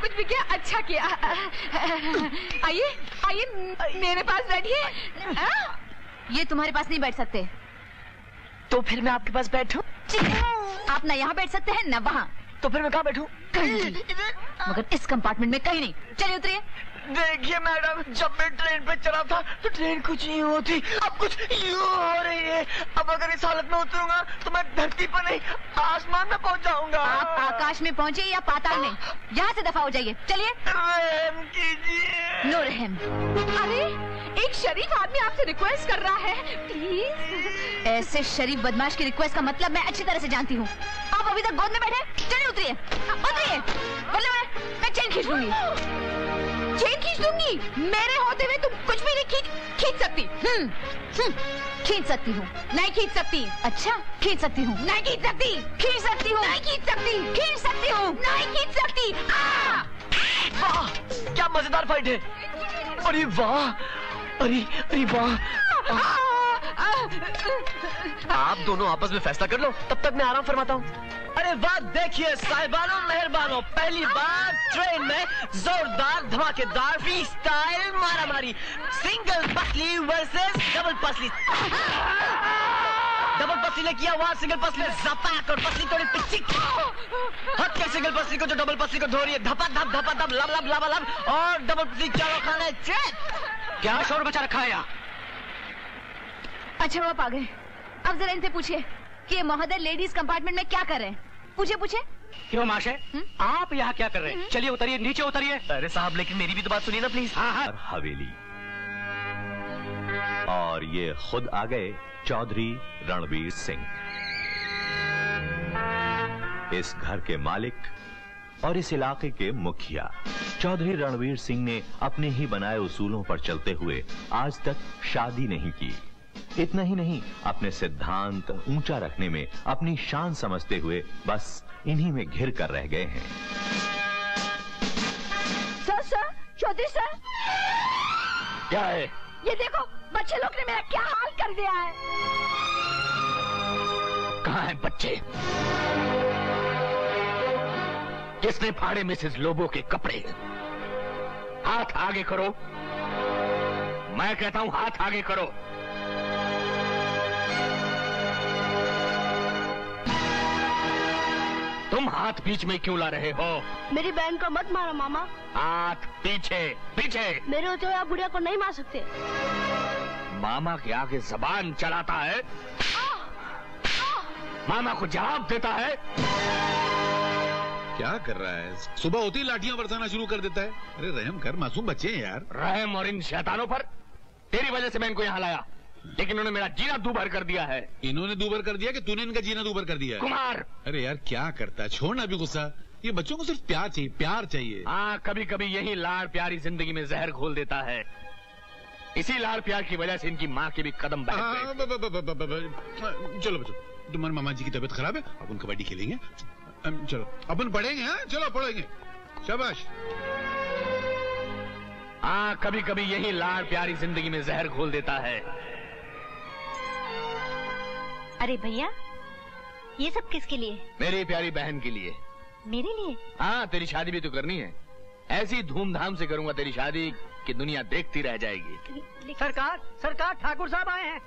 समझ भी गया, अच्छा किया। आइए आइए मेरे पास बैठिए। ये तुम्हारे पास नहीं बैठ सकते। तो फिर मैं आपके पास बैठूं? आप ना यहाँ बैठ सकते हैं ना वहाँ। तो फिर मैं कहाँ बैठूं? मगर इस कंपार्टमेंट में कहीं नहीं। चलिए उतरिए। देखिए मैडम, जब मैं ट्रेन पे चढ़ा था तो ट्रेन कुछ यूं होती, अब कुछ यूं हो रही है। अब अगर इस हालत में उतरूंगा तो मैं धरती पर नहीं आसमान में पहुंच जाऊंगा। आप आकाश में पहुंचे या पाताल में? यहाँ से दफा हो जाइए। चलिए। रहम कीजिए। नो रहम। अरे एक शरीफ आदमी आपसे रिक्वेस्ट कर रहा है, प्लीज। ऐसे शरीफ बदमाश की रिक्वेस्ट का मतलब मैं अच्छी तरह से जानती हूँ। आप अभी तक गोद में बैठे। चलिए उतरिए, उतरिए, वरना मैं चेन खींच लूंगी। चेन खींच दूंगी? मेरे होते हुए तुम कुछ भी नहीं खींच सकती। खींच सकती हूँ। नहीं खींच सकती। अच्छा, खींच सकती हूँ। नहीं खींच सकती। खींच सकती हूँ। नहीं खींच सकती। खींच सकती हूँ। नहीं खींच सकती। वाह, क्या मजेदार फाइट है। अरे वाह, अरे अरे वाह। आप दोनों आपस में फैसला कर लो, तब तक मैं आराम फरमाता हूँ। अरे वाह, देखिए साहिबानों मेहरबानों, पहली बार ट्रेन में जोरदार धमाकेदार फ्री स्टाइल मारामारी। सिंगल पसली वर्सेस डबल पसली। डबल पसली ने किया वहां सिंगल पसली जपाक और पसली थोड़ी पिच्ची। हट के सिंगल पसली को जो डबल पसली को धो रही है, धपा धप लब लब लबा लब, और डबल पसली चारों खाने चेक। क्या शोर बचा रखा है यहाँ? अच्छा वो आप आ गए। अब जरा इनसे पूछिए कि ये महोदय लेडीज कंपार्टमेंट में क्या कर रहे हैं। पूछे। क्यों माशे, आप यहाँ क्या कर रहे हैं? चलिए उतरिए, नीचे उतरिए। अरे साहब, लेकिन मेरी भी तो बात सुनिए ना प्लीज। हाँ। हवेली। और ये खुद आ गए चौधरी रणवीर सिंह, इस घर के मालिक और इस इलाके के मुखिया। चौधरी रणवीर सिंह ने अपने ही बनाए उसूलों पर चलते हुए आज तक शादी नहीं की। इतना ही नहीं, अपने सिद्धांत ऊंचा रखने में अपनी शान समझते हुए बस इन्हीं में घिर कर रह गए हैं। सर, चौधरी सर, क्या है? ये देखो, बच्चे लोग ने मेरा क्या हाल कर दिया है। कहाँ हैं बच्चे? किसने फाड़े मिसेस लोबो के कपड़े? हाथ आगे करो, मैं कहता हूं हाथ आगे करो। तुम हाथ बीच में क्यों ला रहे हो? मेरी बहन को मत मारो मामा। हाथ पीछे पीछे। मेरे होते हुए आप बुढ़िया को नहीं मार सकते। मामा के आगे जबान चलाता है, मामा को जवाब देता है। क्या कर रहा है? सुबह होती लाठियां बरसाना शुरू कर देता है। अरे रहम कर, मासूम बच्चे हैं यार। रहम और इन शैतानों पर? तेरी वजह से मैं इनको यहाँ लाया, लेकिन उन्होंने मेरा जीना दूभर कर दिया है। इन्होंने दूभर कर दिया कि तूने इनका जीना दूभर कर दिया? कुमार! अरे यार क्या करता है, छोड़ना भी गुस्सा। ये बच्चों को सिर्फ प्यार चाहिए, प्यार चाहिए। हाँ, कभी कभी यही लाड़ प्यारी जिंदगी में जहर घोल देता है। इसी लाड़ प्यार की वजह से इनकी माँ के भी कदम बहक गए। चलो बच्चों, तुम्हारे मामा जी की तबीयत खराब है, अपन कबड्डी खेलेंगे। चलो अपन पढ़ेंगे। हाँ चलो पढ़ेंगे, शाबाश। हाँ, कभी कभी यही लाड़ प्यारी जिंदगी में जहर घोल देता है। अरे भैया, ये सब किसके लिए? मेरी प्यारी बहन के लिए। मेरे लिए? हाँ, तेरी शादी भी तो करनी है। ऐसी धूमधाम से करूंगा तेरी शादी कि दुनिया देखती रह जाएगी। सरकार ठाकुर साहब आए हैं।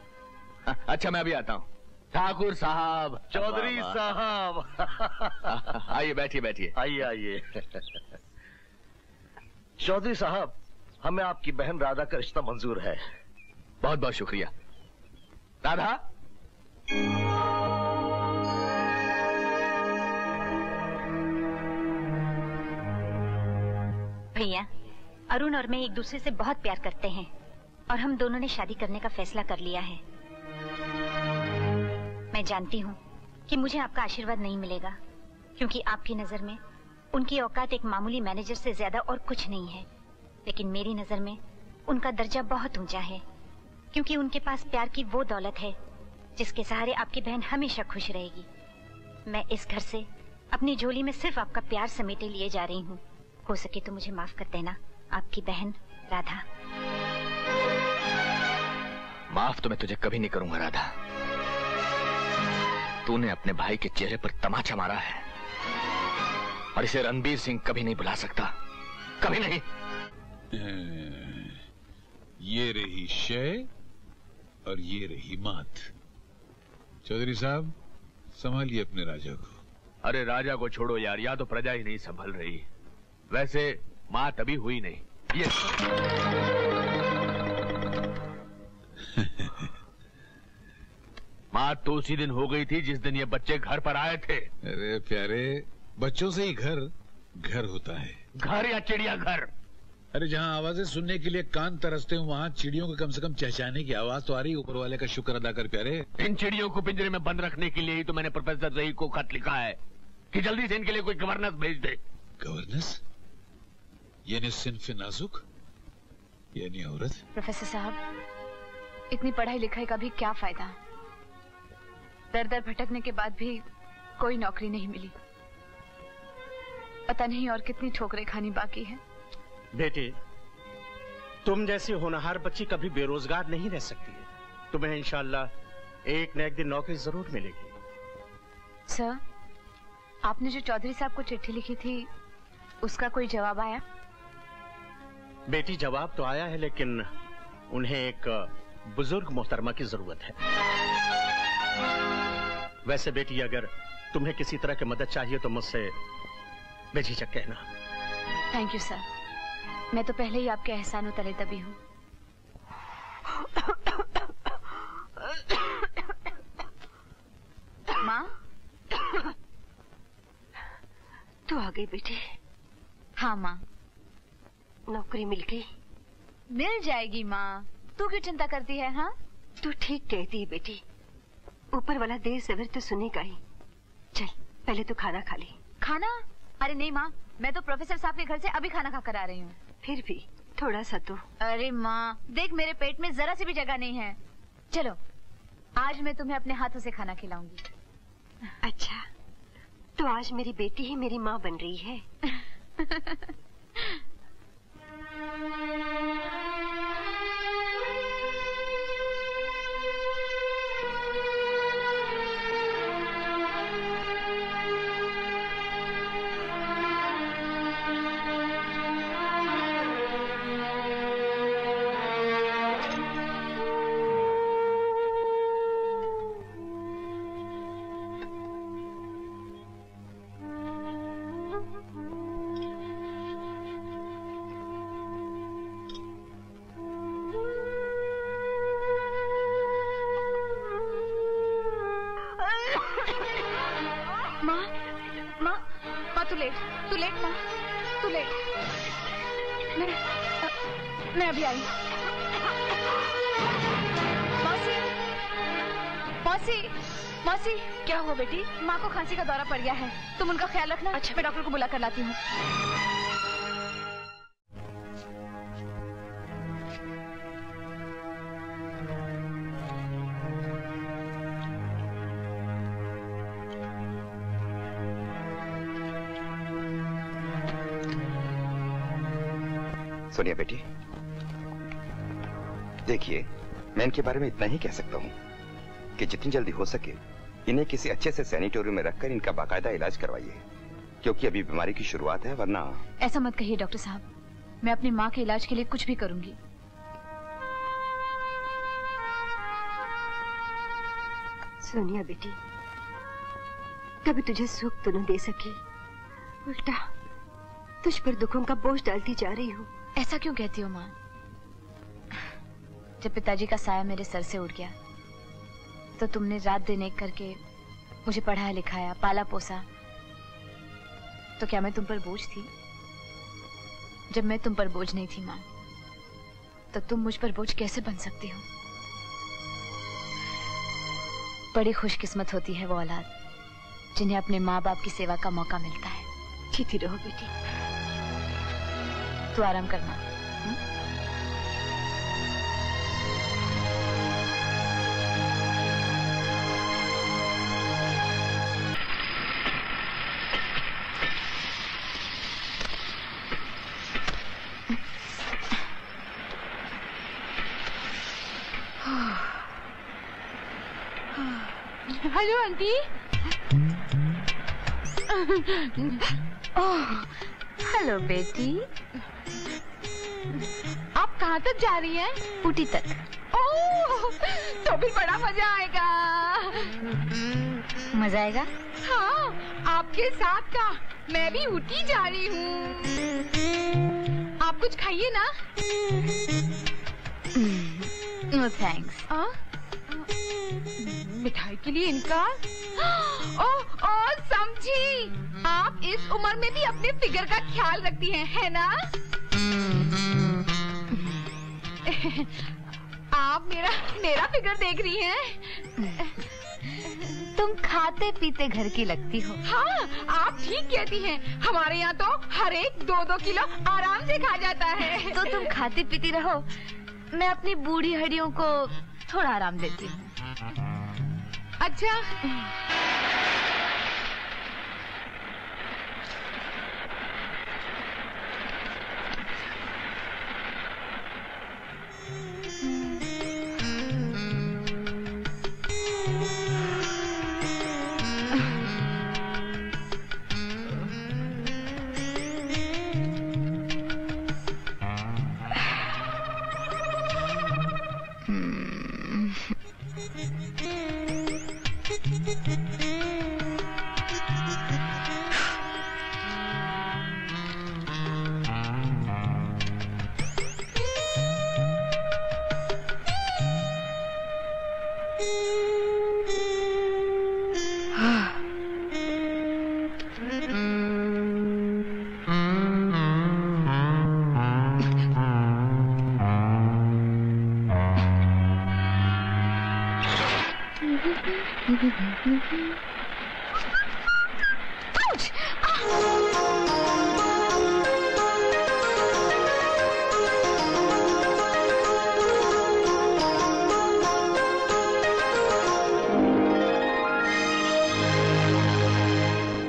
अच्छा, मैं अभी आता हूँ। ठाकुर साहब, चौधरी साहब, आइए बैठिए बैठिए। आइए। चौधरी साहब, हमें आपकी बहन राधा का रिश्ता मंजूर है। बहुत बहुत शुक्रिया। राधा, भैया, अरुण और मैं एक दूसरे से बहुत प्यार करते हैं और हम दोनों ने शादी करने का फैसला कर लिया है। मैं जानती हूँ कि मुझे आपका आशीर्वाद नहीं मिलेगा, क्योंकि आपकी नजर में उनकी औकात एक मामूली मैनेजर से ज्यादा और कुछ नहीं है। लेकिन मेरी नजर में उनका दर्जा बहुत ऊंचा है, क्योंकि उनके पास प्यार की वो दौलत है जिसके सहारे आपकी बहन हमेशा खुश रहेगी। मैं इस घर से अपनी झोली में सिर्फ आपका प्यार समेटे लिए जा रही हूँ। हो सके तो मुझे माफ कर देना, आपकी बहन राधा। माफ तो मैं तुझे कभी नहीं करूंगा राधा। तूने अपने भाई के चेहरे पर तमाचा मारा है, और इसे रणबीर सिंह कभी नहीं भुला सकता, कभी नहीं। ये रही शय और ये रही मात। चौधरी साहब, संभालिए अपने राजा को। अरे राजा को छोड़ो यार, या तो प्रजा ही नहीं संभल रही। वैसे मात अभी हुई नहीं। ये मात तो उसी दिन हो गई थी जिस दिन ये बच्चे घर पर आए थे। अरे प्यारे, बच्चों से ही घर होता है। घर या चिड़ियाघर? अरे जहाँ आवाजें सुनने के लिए कान तरसते हो, वहाँ चिड़ियों को कम से कम चहचहाने की आवाज तो आ रही है। ऊपर वाले का शुक्र अदा कर प्यारे। इन चिड़ियों को पिंजरे में बंद रखने के लिए ही तो मैंने प्रोफेसर रही को खत लिखा है कि जल्दी से इनके लिए कोई गवर्नेंस भेज दे। गवर्नेंस? यानी सिन्फ नाजुक, यानी औरत। प्रोफेसर साहब, इतनी पढ़ाई लिखाई का भी क्या फायदा? दर दर भटकने के बाद भी कोई नौकरी नहीं मिली। पता नहीं और कितनी ठोकरें खानी बाकी है। बेटी, तुम जैसी होनहार बच्ची कभी बेरोजगार नहीं रह सकती है। तुम्हें इंशाल्लाह एक न एक दिन नौकरी जरूर मिलेगी। सर, आपने जो चौधरी साहब को चिट्ठी लिखी थी, उसका कोई जवाब आया? बेटी, जवाब तो आया है, लेकिन उन्हें एक बुजुर्ग मोहतरमा की जरूरत है। वैसे बेटी, अगर तुम्हें किसी तरह की मदद चाहिए तो मुझसे बेझिझक कहना। थैंक यू सर, मैं तो पहले ही आपके एहसानों तले दबी हूँ। माँ, तू आ गई बेटी? हाँ माँ। नौकरी मिल गई? मिल जाएगी माँ, तू क्यों चिंता करती है? हाँ, तू ठीक कहती है बेटी, ऊपर वाला देर सवेर तो सुनेगा ही। चल पहले तो खाना खा ले। खाना? अरे नहीं माँ, मैं तो प्रोफेसर साहब के घर से अभी खाना खा कर आ रही हूँ। फिर भी थोड़ा सा तो। अरे माँ देख, मेरे पेट में जरा सी भी जगह नहीं है। चलो आज मैं तुम्हें अपने हाथों से खाना खिलाऊंगी। अच्छा, तो आज मेरी बेटी ही मेरी माँ बन रही है। तू लेट माँ, तू लेट। मैं अभी आई। मौसी, मौसी, मौसी, क्या हुआ बेटी? माँ को खांसी का दौरा पड़ गया है, तुम उनका ख्याल रखना। अच्छा, मैं डॉक्टर को बुला कर लाती हूँ। सोनिया बेटी, देखिए, मैं इनके बारे में इतना ही कह सकता हूँ कि जितनी जल्दी हो सके इन्हें किसी अच्छे से सैनिटोरियम में रखकर इनका बाकायदा इलाज करवाइए, क्योंकि अभी बीमारी की शुरुआत है, वरना। ऐसा मत कहिए डॉक्टर साहब, मैं अपनी माँ के इलाज के लिए कुछ भी करूंगी। सोनिया बेटी, कभी तुझे सुख तो न दे सकी, उल्टा तुझ पर दुखों का बोझ डालती जा रही हूँ। ऐसा क्यों कहती हो माँ? जब पिताजी का साया मेरे सर से उड़ गया तो तुमने रात दिन एक करके मुझे पढ़ाया लिखाया, पाला पोसा, तो क्या मैं तुम पर बोझ थी? जब मैं तुम पर बोझ नहीं थी माँ, तो तुम मुझ पर बोझ कैसे बन सकती हो? बड़ी खुशकिस्मत होती है वो औलाद जिन्हें अपने माँ बाप की सेवा का मौका मिलता है। जीती रहो बेटी। तू आराम करना। Hello aunty. हेलो बेटी। आप कहाँ तक जा रही हैं? ऊटी तक। ओह, तो भी बड़ा मजा आएगा। मजा आएगा? हाँ, आपके साथ का। मैं भी ऊटी जा रही हूँ। आप कुछ खाइए ना। No thanks. मिठाई के लिए इनकार? ओह, समझी। आप इस उम्र में भी अपने फिगर का ख्याल रखती हैं, है ना? आप मेरा फिगर देख रही हैं? तुम खाते पीते घर की लगती हो। हाँ, आप ठीक कहती हैं। हमारे यहाँ तो हर एक 2-2 किलो आराम से खा जाता है। तो तुम खाती पीती रहो, मैं अपनी बूढ़ी हड्डियों को थोड़ा आराम देती हूँ। अच्छा।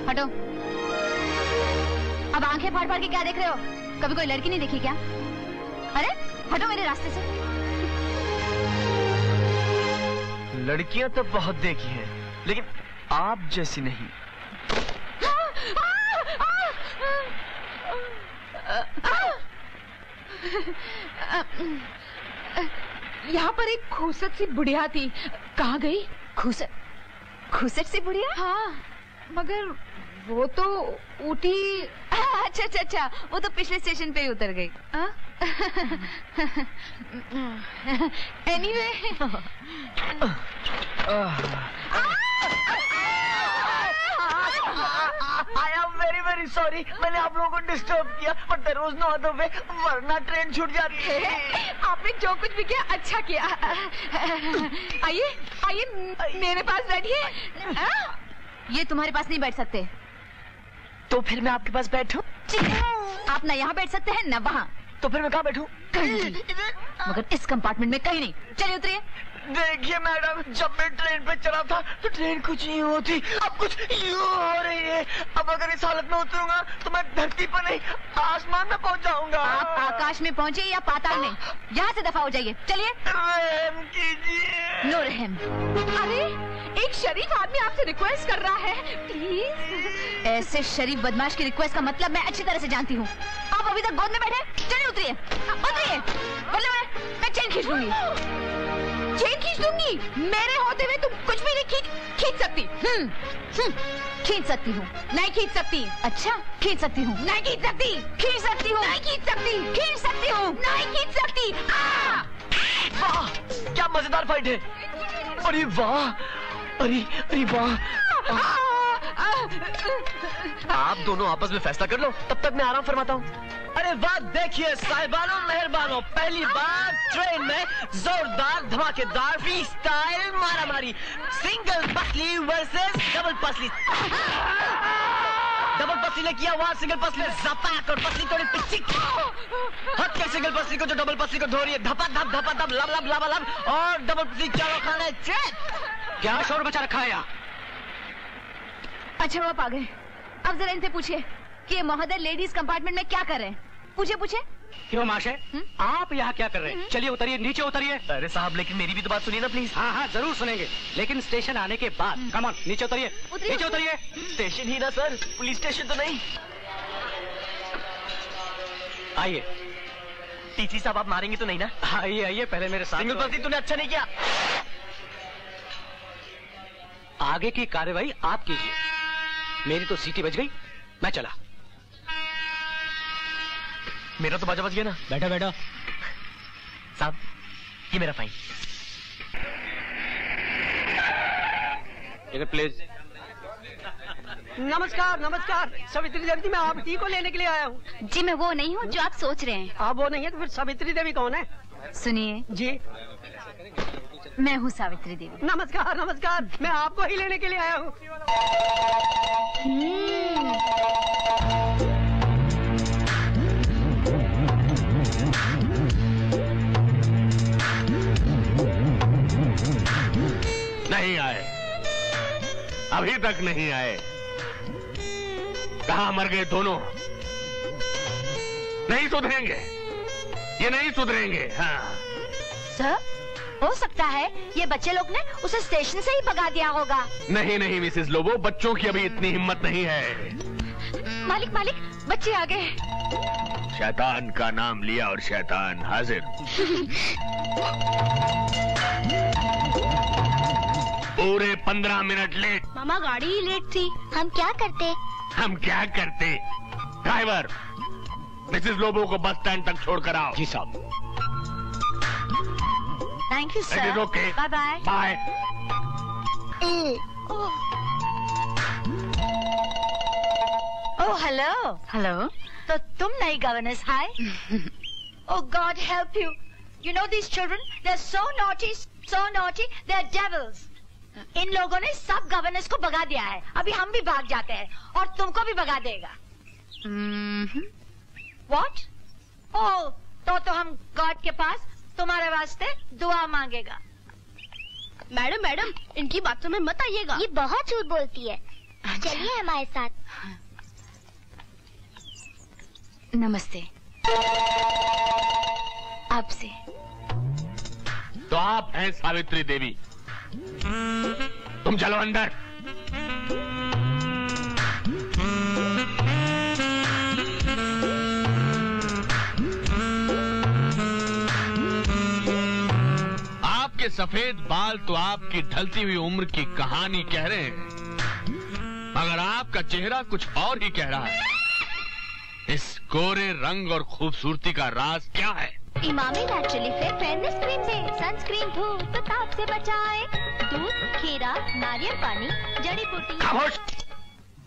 हटो। अब आंखें फाड़ फाड़ के क्या देख रहे हो? कभी कोई लड़की नहीं देखी क्या? अरे हटो मेरे रास्ते से। लड़कियां तो बहुत देखी हैं, लेकिन आप जैसी नहीं। यहाँ पर एक खूसट सी बुढ़िया थी, कहाँ गई? खूसट सी बुढ़िया? हाँ, मगर वो तो ऊटी। अच्छा, वो तो पिछले स्टेशन पे ही उतर गई। Anyway, I am very sorry. मैंने आप लोगों को डिस्टर्ब किया, but there was no other way, वरना ट्रेन छूट जाती है। आपने जो कुछ भी किया अच्छा किया। आइए मेरे पास बैठिए। ये तुम्हारे पास नहीं बैठ सकते। तो फिर मैं आपके पास बैठूं? आप ना यहाँ बैठ सकते हैं ना वहाँ। तो फिर मैं कहाँ बैठूं? मगर इस कंपार्टमेंट में कहीं नहीं। चलिए उतरिए। देखिए मैडम, जब मैं ट्रेन पे चढ़ा था तो ट्रेन कुछ यूं होती, अब कुछ यूं हो रही है। अब अगर इस हालत में उतरूंगा तो मैं धरती पर नहीं आसमान में पहुंच जाऊंगा। आप आकाश में पहुंचे या पाताल में, यहाँ से दफा हो जाइए। चलिए। रहम कीजिए। नो रहम। अरे, एक शरीफ आदमी आपसे रिक्वेस्ट कर रहा है, प्लीज। ऐसे शरीफ बदमाश की रिक्वेस्ट का मतलब मैं अच्छी तरह से जानती हूँ। आप अभी तक गोद में बैठे। चलिए उतरिए। मैं चेन खींच लूंगी। चेन खींच दूंगी? मेरे होते हुए तुम कुछ भी नहीं खींच सकती। खींच सकती हूँ। नहीं खींच सकती। अच्छा, खींच सकती हूँ। नहीं खींच सकती। खींच सकती हूँ। नहीं खींच सकती। खींच सकती हूँ। नहीं खींच सकती। वाह, क्या मजेदार फाइट है। अरे वाह, अरे वाह। आप दोनों आपस में फैसला कर लो, तब तक मैं आराम फरमाता हूँ। अरे वाह, देखिए साहिबानों मेहरबानों, पहली बार ट्रेन में जोरदार धमाकेदार फ्री स्टाइल मारामारी। सिंगल पसली वर्सेस डबल पसली। डबल पसली ने किया वहाँ सिंगल पसली जपाक और पसली थोड़ी पिच्ची। हट के सिंगल पसली को जो डबल पसली को धो रही है, धपा धप लब लब लब लब, और डबल पसली चारों खाने चेक। क्या शोर मचा रखा है यहाँ? अच्छा, वो आप आ गए। अब जरा इनसे पूछिए कि ये महोदय लेडीज कंपार्टमेंट में क्या कर रहे हैं। पूछे। क्यों माशे, आप यहाँ क्या कर रहे हैं? चलिए उतरिए, नीचे उतरिए। अरे साहब, लेकिन मेरी भी तो बात सुनिए ना प्लीज। हाँ, जरूर सुनेंगे, लेकिन स्टेशन आने के बाद। कम ऑन, नीचे उतरिए। नीचे उतरिए। स्टेशन ही ना सर, पुलिस स्टेशन तो नहीं। आइए। टीसी साहब आप मारेंगे तो नहीं ना? आइए आइए, पहले मेरे साथ। सिंगल पति तूने अच्छा नहीं किया। आगे की कार्रवाई आप कीजिए। मेरी तो सीटी बज गई, मैं चला। मेरा तो बाजा बज गया ना। बैठो बैठो। साहब ये मेरा फाइन। प्लीज। नमस्कार नमस्कार, सावित्री देवी जी, मैं आप टी को लेने के लिए आया हूँ। जी मैं वो नहीं हूँ जो आप सोच रहे हैं। आप वो नहीं है तो फिर सावित्री देवी कौन है? सुनिए जी, मैं हूँ सावित्री देवी। नमस्कार नमस्कार, मैं आपको ही लेने के लिए आया हूँ। नहीं आए, अभी तक नहीं आए। कहाँ मर गए दोनों? नहीं सुधरेंगे, ये नहीं सुधरेंगे। हाँ सर, हो सकता है ये बच्चे लोग ने उसे स्टेशन से ही भगा दिया होगा। नहीं नहीं मिसेस लोबो, बच्चों की अभी इतनी हिम्मत नहीं है। मालिक मालिक, बच्चे आ गए। शैतान का नाम लिया और शैतान हाजिर। पूरे 15 मिनट लेट। मामा गाड़ी ही लेट थी। हम क्या करते? ड्राइवर, मिसेस लोबो को बस स्टैंड तक छोड़कर आओ। जी साहब। Thank you sir. Okay, bye bye. Bye. Oh hello. Hello. तो तुम नई governess? Hi. Oh god help you. You know these children? They're so naughty, they're devils. इन लोगों ने सब गवर्नेंस को भगा दिया है। अभी हम भी भाग जाते हैं और तुमको भी भगा देगा। What? ओह, तो हम गॉड के पास तुम्हारे वास्ते दुआ मांगेगा। मैडम मैडम, इनकी बातों में मत आइएगा। ये बहुत झूठ बोलती है। चलिए हमारे साथ। नमस्ते। आपसे। तो आप हैं सावित्री देवी। तुम चलो अंदर। आपके सफेद बाल तो आपकी ढलती हुई उम्र की कहानी कह रहे हैं, मगर आपका चेहरा कुछ और ही कह रहा है। इस गोरे रंग और खूबसूरती का राज क्या है? Emami naturally fair fairness cream से सनस्क्रीन धूप ताप से बचाए। दूध, खीरा, नारियल पानी, जड़ी बूटी। खामोश।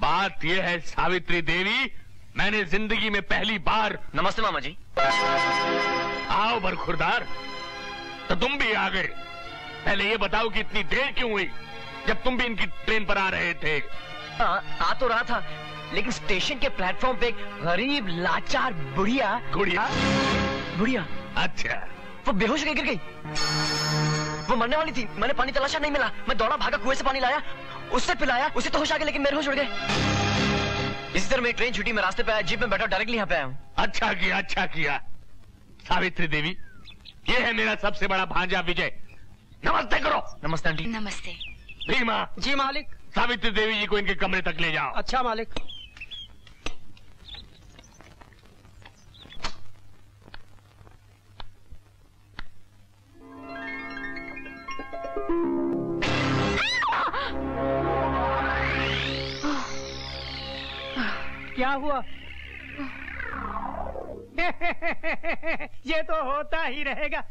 बात यह है सावित्री देवी, मैंने जिंदगी में पहली बार। नमस्ते मामा जी। आओ बरखुरदार, तो तुम भी आ गए। पहले ये बताओ कि इतनी देर क्यों हुई, जब तुम भी इनकी ट्रेन पर आ रहे थे? आ तो रहा था, लेकिन स्टेशन के प्लेटफॉर्म पे गरीब लाचार बुढ़िया। बुढ़िया? अच्छा। वो बेहोश होकर गिर गई। वो मरने वाली थी। मैंने पानी तलाशा, नहीं मिला। मैं दौड़ा भागा, कुएं से पानी लाया, उससे पिलाया, उसे तो होश आ गया, लेकिन मेरे होश उड़ गए। इसी तरह मेरी ट्रेन छुट्टी, मैं रास्ते पे आया, जीप में बैठा, डायरेक्टली यहाँ पे आया हूँ। अच्छा किया। सावित्री देवी, ये है मेरा सबसे बड़ा भांजा विजय। नमस्ते करो। नमस्ते आंटी। नमस्ते। भीमा। जी मालिक। सावित्री देवी जी को इनके कमरे तक ले जाओ। अच्छा मालिक। क्या हुआ? ये तो होता ही रहेगा।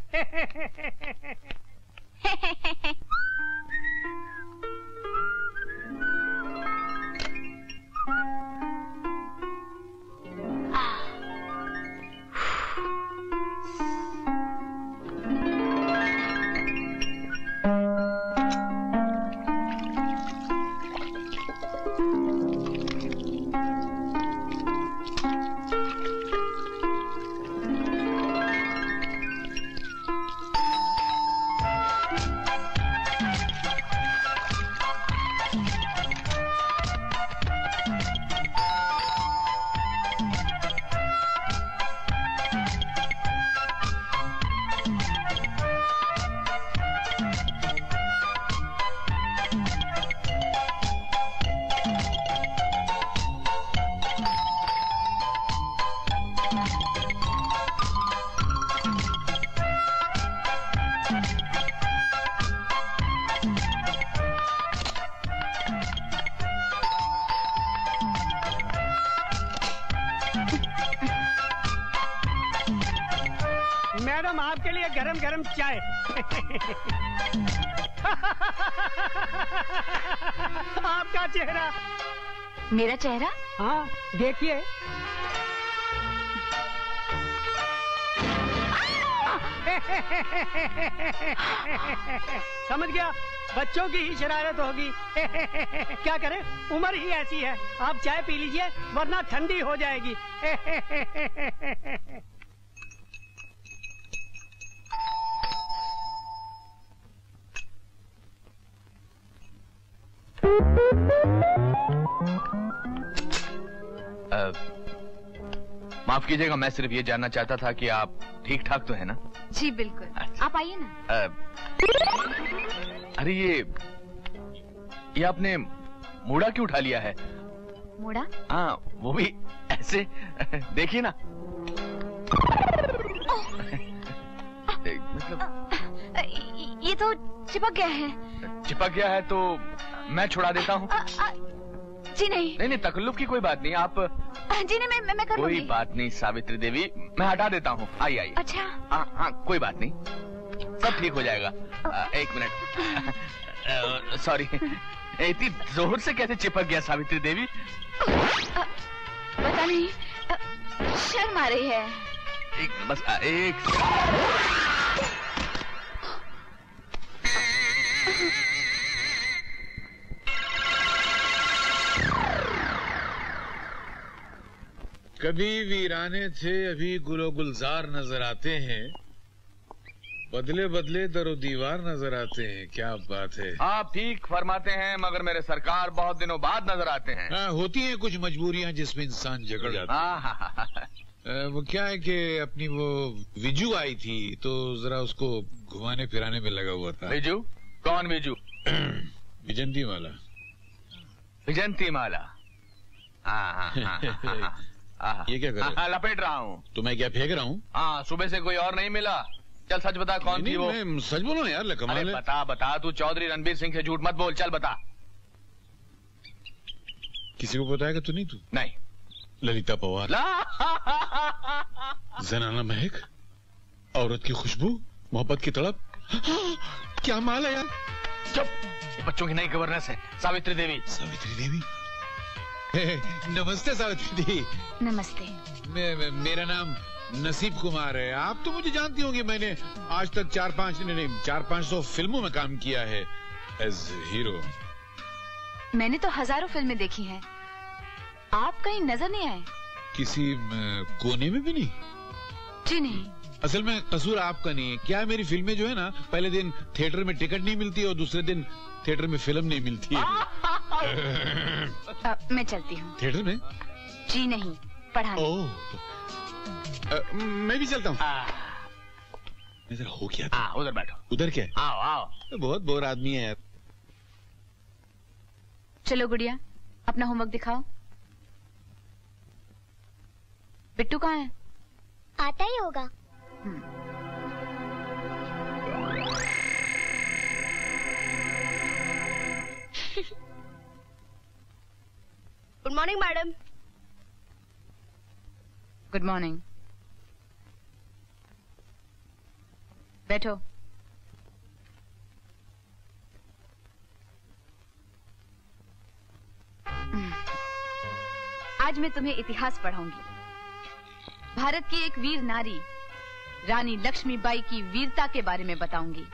मैडम आपके लिए गरम गरम चाय। आपका चेहरा। मेरा चेहरा? हाँ देखिए। समझ गया, बच्चों की ही शरारत होगी। क्या करें, उम्र ही ऐसी है। आप चाय पी लीजिए वरना ठंडी हो जाएगी। माफ कीजिएगा, मैं सिर्फ ये जानना चाहता था कि आप ठीक ठाक तो है ना? जी बिल्कुल। आप आइए ना। अरे ये आपने मूड़ा क्यों उठा लिया है? मूड़ा? हाँ, वो भी ऐसे। देखिए ना। मतलब ये तो चिपक गया है। चिपक गया है तो मैं छुड़ा देता हूँ। जी नहीं। नहीं, तकल्लुफ की कोई बात नहीं, आप। जी नहीं, मैं कर लूंगी। कोई बात नहीं सावित्री देवी, मैं हटा देता हूँ। आइए। अच्छा। हाँ, कोई बात नहीं, सब ठीक हो जाएगा। एक मिनट। सॉरी, इतनी जोर से कैसे चिपक गया सावित्री देवी? पता नहीं, शर्म आ रही है। बस एक। कभी वीराने थे अभी गुलो गुलजार नजर आते हैं, बदले बदले दरो दीवार नजर आते हैं। क्या बात है। आप ठीक फरमाते हैं, मगर मेरे सरकार बहुत दिनों बाद नजर आते हैं। होती हैं कुछ मजबूरियां जिसमें इंसान जकड़ जाता है। वो क्या है कि अपनी वो विजू आई थी तो जरा उसको घुमाने फिराने में लगा हुआ था। विजू? कौन विजू? विजंती माला। विजंती माला। ये क्या कर रहे हो? लपेट रहा हूँ। तो मैं क्या फेंक रहा हूँ? हाँ, सुबह से कोई और नहीं मिला। चल सच बता, कौन थी वो? मैं सच बोलो यार, कमाल है। बता, तू चौधरी रणबीर सिंह से झूठ मत बोल। चल बता। किसी को बताएगा तो नहीं? तू नहीं। ललिता पवार। जनाना महक, औरत की खुशबू, मोहब्बत की तड़प। क्या माल है यार। चुप, बच्चों की नई गवर्नेंस है सावित्री देवी। सावित्री देवी? नमस्ते सावित्री दी। नमस्ते। मेरा नाम नसीब कुमार है। आप तो मुझे जानती होंगी, मैंने आज तक 400-500 फिल्मों में काम किया है एज हीरो। मैंने तो हजारों फिल्में देखी हैं। आप कहीं नजर नहीं आए? किसी कोने में भी नहीं? जी नहीं। असल में कसूर आपका नहीं है। क्या मेरी फिल्में जो है ना, पहले दिन थिएटर में टिकट नहीं मिलती और दूसरे दिन थिएटर में फिल्म नहीं मिलती है। मैं चलती हूँ। थिएटर में? जी नहीं, पढ़ाने। मैं भी चलता हूँ। इधर हो क्या था? उधर बैठो। उधर क्या? आओ। बहुत बोर आदमी है यार। चलो गुड़िया, अपना होमवर्क दिखाओ। बिट्टू कहाँ है? आता ही होगा। Good morning madam. Good morning. बैठो। आज मैं तुम्हें इतिहास पढ़ाऊंगी। भारत की एक वीर नारी रानी लक्ष्मीबाई की वीरता के बारे में बताऊंगी।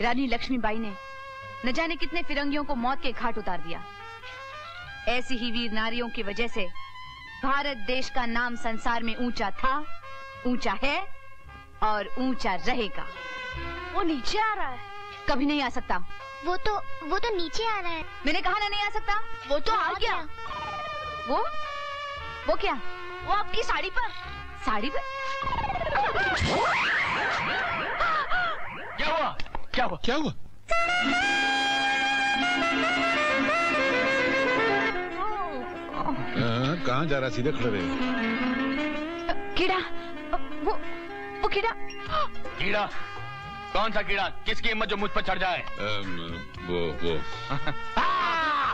रानी लक्ष्मीबाई ने न जाने कितने फिरंगियों को मौत के घाट उतार दिया। ऐसी ही वीर नारियों की वजह से भारत देश का नाम संसार में ऊंचा था, ऊंचा है और ऊंचा रहेगा। वो नीचे आ रहा है। कभी नहीं आ सकता। वो तो नीचे आ रहा है। मैंने कहा ना नहीं आ सकता। वो तो आ गया। वो क्या? वो आपकी साड़ी पर। साड़ी पर? क्या हुआ? क्या हुआ? क्या हुआ? कहाँ जा रहा? सीधे खड़े रहे। कीड़ा। वो कीड़ा। कीड़ा? कौन सा कीड़ा? किसकी हिम्मत जो मुझ पर चढ़ जाए? वो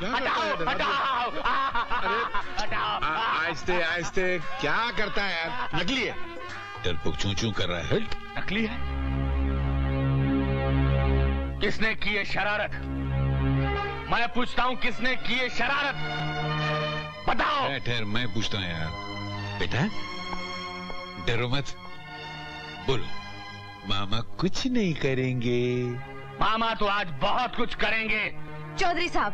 हटाओ। अरे आहिस्ते आहिस्ते। क्या करता है यार? नकली है। डरपोक चूं चूं कर रहा है। नकली है? किसने की ये शरारत? मैं पूछता हूँ, किसने की ये शरारत? बताओ। ठहर, मैं पूछता हूँ यार। बेटा डरो मत, बोलो। मामा कुछ नहीं करेंगे। मामा तो आज बहुत कुछ करेंगे। चौधरी साहब,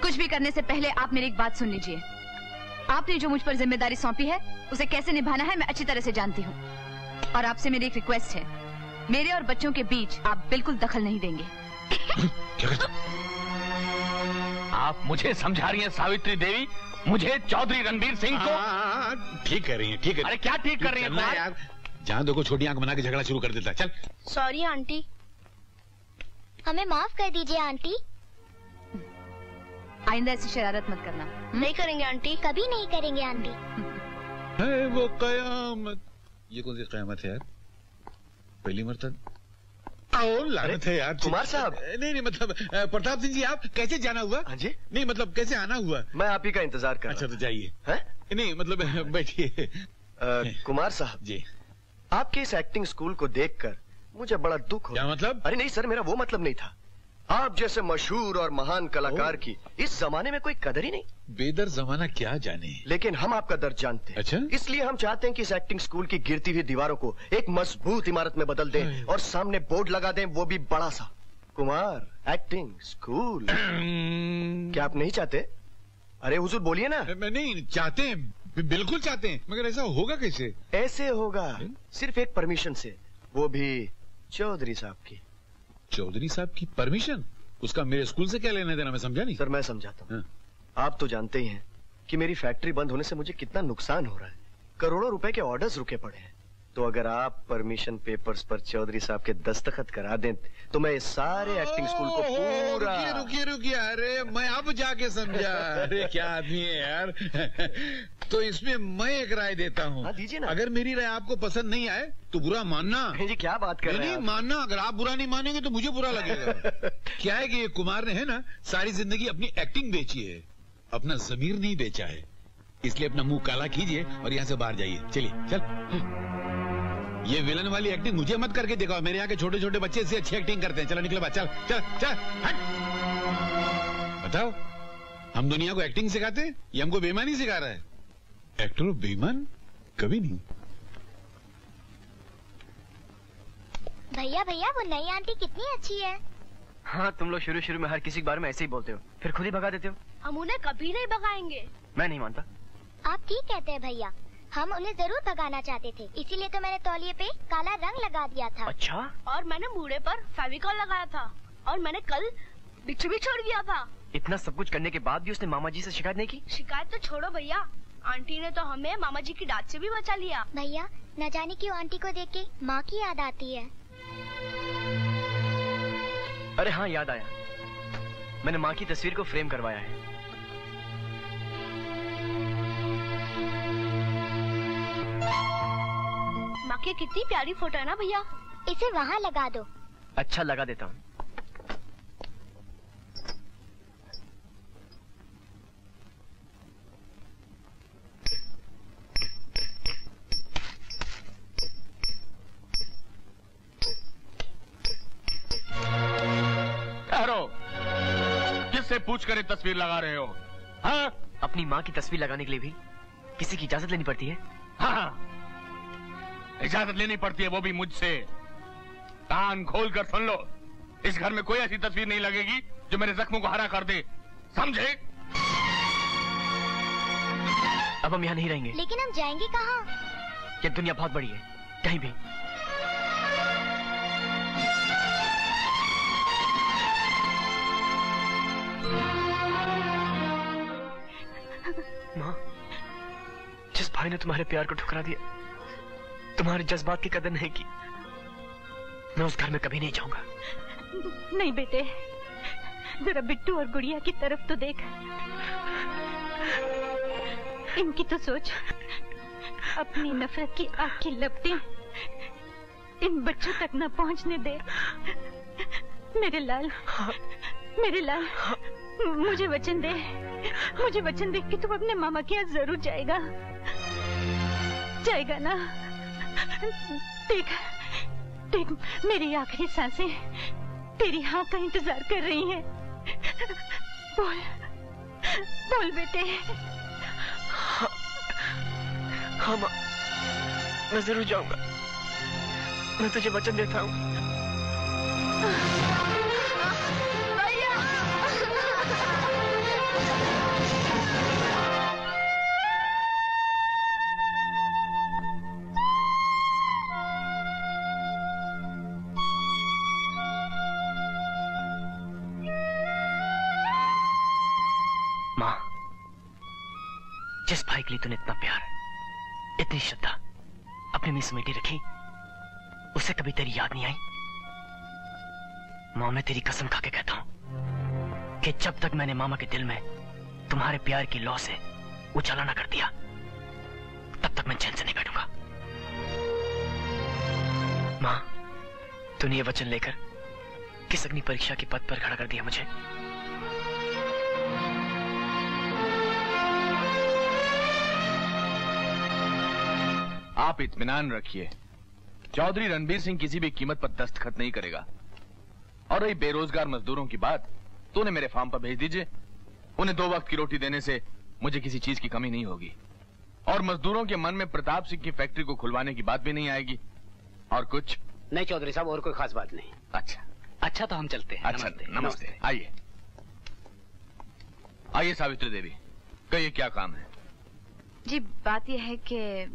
कुछ भी करने से पहले आप मेरी एक बात सुन लीजिए। आपने जो मुझ पर जिम्मेदारी सौंपी है उसे कैसे निभाना है मैं अच्छी तरह से जानती हूँ। और आपसे मेरी एक रिक्वेस्ट है, मेरे और बच्चों के बीच आप बिल्कुल दखल नहीं देंगे। आप मुझे समझा रही हैं सावित्री देवी? मुझे चौधरी रणवीर सिंह को? ठीक कर रही है, ठीक है। अरे क्या ठीक कर रही है यार? जहाँ देखो छोटी आंख बना के झगड़ा शुरू कर देता है। चल। Sorry aunty. हमें माफ कर दीजिए आंटी। आइंदा ऐसी शरारत मत करना। नहीं करेंगे आंटी। कभी नहीं करेंगे आंटी। है वो कयामत। ये कौन सी कयामत है यार? पहली मरतबा। आओ लानत है यार। कुमार साहब। नहीं मतलब प्रताप सिंह जी, आप कैसे जाना हुआ? हाँ जी। नहीं मतलब कैसे आना हुआ? मैं आप ही का इंतजार कर। अच्छा तो जाइए। है? नहीं मतलब बैठिए। कुमार साहब जी, आपके इस एक्टिंग स्कूल को देखकर मुझे बड़ा दुख हो। क्या मतलब? अरे नहीं सर, मेरा वो मतलब नहीं था। आप जैसे मशहूर और महान कलाकार की इस जमाने में कोई कदर ही नहीं। बेदर जमाना क्या जाने। लेकिन हम आपका दर्द जानते हैं। अच्छा? इसलिए हम चाहते हैं कि इस एक्टिंग स्कूल की गिरती हुई दीवारों को एक मजबूत इमारत में बदल दें और सामने बोर्ड लगा दें, वो भी बड़ा सा, कुमार एक्टिंग स्कूल। क्या आप नहीं चाहते? अरे हुजूर बोलिए ना। नहीं चाहते हैं, बिल्कुल चाहते हैं, मगर ऐसा होगा कैसे? ऐसे होगा सिर्फ एक परमिशन से, वो भी चौधरी साहब की। चौधरी साहब की परमिशन? उसका मेरे स्कूल से क्या लेना देना, मैं समझा नहीं। सर मैं समझाता हूँ। आप तो जानते ही हैं कि मेरी फैक्ट्री बंद होने से मुझे कितना नुकसान हो रहा है। करोड़ों रुपए के ऑर्डर्स रुके पड़े हैं। तो अगर आप परमिशन पेपर्स पर चौधरी साहब के दस्तखत करा दें तो मैं इस सारे एक्टिंग स्कूल को पूरा। रुकिए, अरे मैं अब जाके समझा। अरे क्या आदमी है यार। तो इसमें मैं एक राय देता हूँ। दीजिए ना। अगर मेरी राय आपको पसंद नहीं आए तो बुरा मानना। जी क्या बात कर रहे हैं? नहीं मानना, अगर आप बुरा नहीं मानेंगे तो मुझे बुरा लगेगा। क्या है कि ये कुमार ने है ना सारी जिंदगी अपनी एक्टिंग बेची है, अपना जमीर नहीं बेचा है। इसलिए अपना मुंह काला कीजिए और यहाँ से बाहर जाइए। चलिए चल। ये विलन वाली एक्टिंग मुझे मत करके दिखाओ। मेरे यहाँ के छोटे छोटे बच्चे इससे अच्छी एक्टिंग करते हैं। चलो निकलो बात। चल चल चल हट। बताओ, हम दुनिया को एक्टिंग सिखाते हैं, ये हमको बेईमानी सिखा रहा है। एक्टर बेईमान कभी नहीं। भैया भैया वो नई आंटी कितनी अच्छी है। हाँ तुम लोग शुरू में हर किसी के बारे में ऐसे ही बोलते हो, फिर खुद ही भगा देते हो। हम उन्हें कभी नहीं भगाएंगे। मैं नहीं मानता। आप ठीक कहते हैं भैया, हम उन्हें जरूर भगाना चाहते थे, इसीलिए तो मैंने तौलिए पे काला रंग लगा दिया था। अच्छा? और मैंने मूड़े पर फेविकॉल लगाया था और मैंने कल बिच्छू भी छोड़ दिया था। इतना सब कुछ करने के बाद भी उसने मामा जी से शिकायत नहीं की? शिकायत तो छोड़ो भैया, आंटी ने तो हमें मामा जी की डांट से भी बचा लिया। भैया न जाने क्यों आंटी को देख के माँ की याद आती है। अरे हाँ याद आया, मैंने माँ की तस्वीर को फ्रेम करवाया है। माँ की कितनी प्यारी फोटो है ना भैया। इसे वहाँ लगा दो। अच्छा लगा देता हूँ। किससे पूछकर तस्वीर लगा रहे हो? हाँ? अपनी माँ की तस्वीर लगाने के लिए भी किसी की इजाजत लेनी पड़ती है? हाँ, इजाजत लेनी पड़ती है, वो भी मुझसे। कान खोल कर सुन लो, इस घर में कोई ऐसी तस्वीर नहीं लगेगी जो मेरे जख्मों को हरा कर दे, समझे? अब हम यहाँ नहीं रहेंगे। लेकिन हम जाएंगे कहाँ? ये दुनिया बहुत बड़ी है, कहीं भी। माँ, जिस भाई ने तुम्हारे प्यार को ठुकरा दिया, तुम्हारे जज्बात की कदर नहीं की, मैं उस घर में कभी नहीं जाऊंगा। नहीं बेटे, जरा बिट्टू और गुड़िया की तरफ तो देख, इनकी तो सोच। अपनी नफरत की आग की लपटें इन बच्चों तक न पहुंचने दे। मेरे लाल, मेरे लाल, मुझे वचन दे, मुझे वचन दे कि तुम अपने मामा के यहाँ जरूर जाएगा, जाएगा ना? देख देख, मेरी आखिरी सांसें तेरी हाँ का इंतजार कर रही हैं। बोल बोल बेटे। हाँ माँ, मैं जरूर जाऊंगा। मैं तुझे वचन देता हूँ। माँ, जिस भाई के लिए तूने इतना प्यार, इतनी श्रद्धा अपने में समेटी रखी, उसे कभी तेरी याद नहीं आई? माँ, मैं तेरी कसम खा के कहता हूं कि जब तक मैंने मामा के दिल में तुम्हारे प्यार की लौ से उजाला ना कर दिया, तब तक मैं चैन से नहीं बैठूंगा। माँ, तूने ये वचन लेकर किस अग्नि परीक्षा के पद पर खड़ा कर दिया मुझे। आप इत्मीनान रखिए, चौधरी रणबीर सिंह किसी भी कीमत पर दस्तखत नहीं करेगा। और रही बेरोजगार मजदूरों की बात, तो उन्हें मेरे फार्म पर भेज दीजिए। उन्हें 2 वक्त की रोटी देने से मुझे किसी चीज की कमी नहीं होगी। और मजदूरों के मन में प्रताप सिंह की फैक्ट्री को खुलवाने की बात भी नहीं आएगी। और कुछ नहीं चौधरी साहब, और कोई खास बात नहीं। अच्छा तो हम चलते हैं। अच्छा, नमस्ते। आइए आइए सावित्री देवी, कहिए क्या काम है? जी बात यह है कि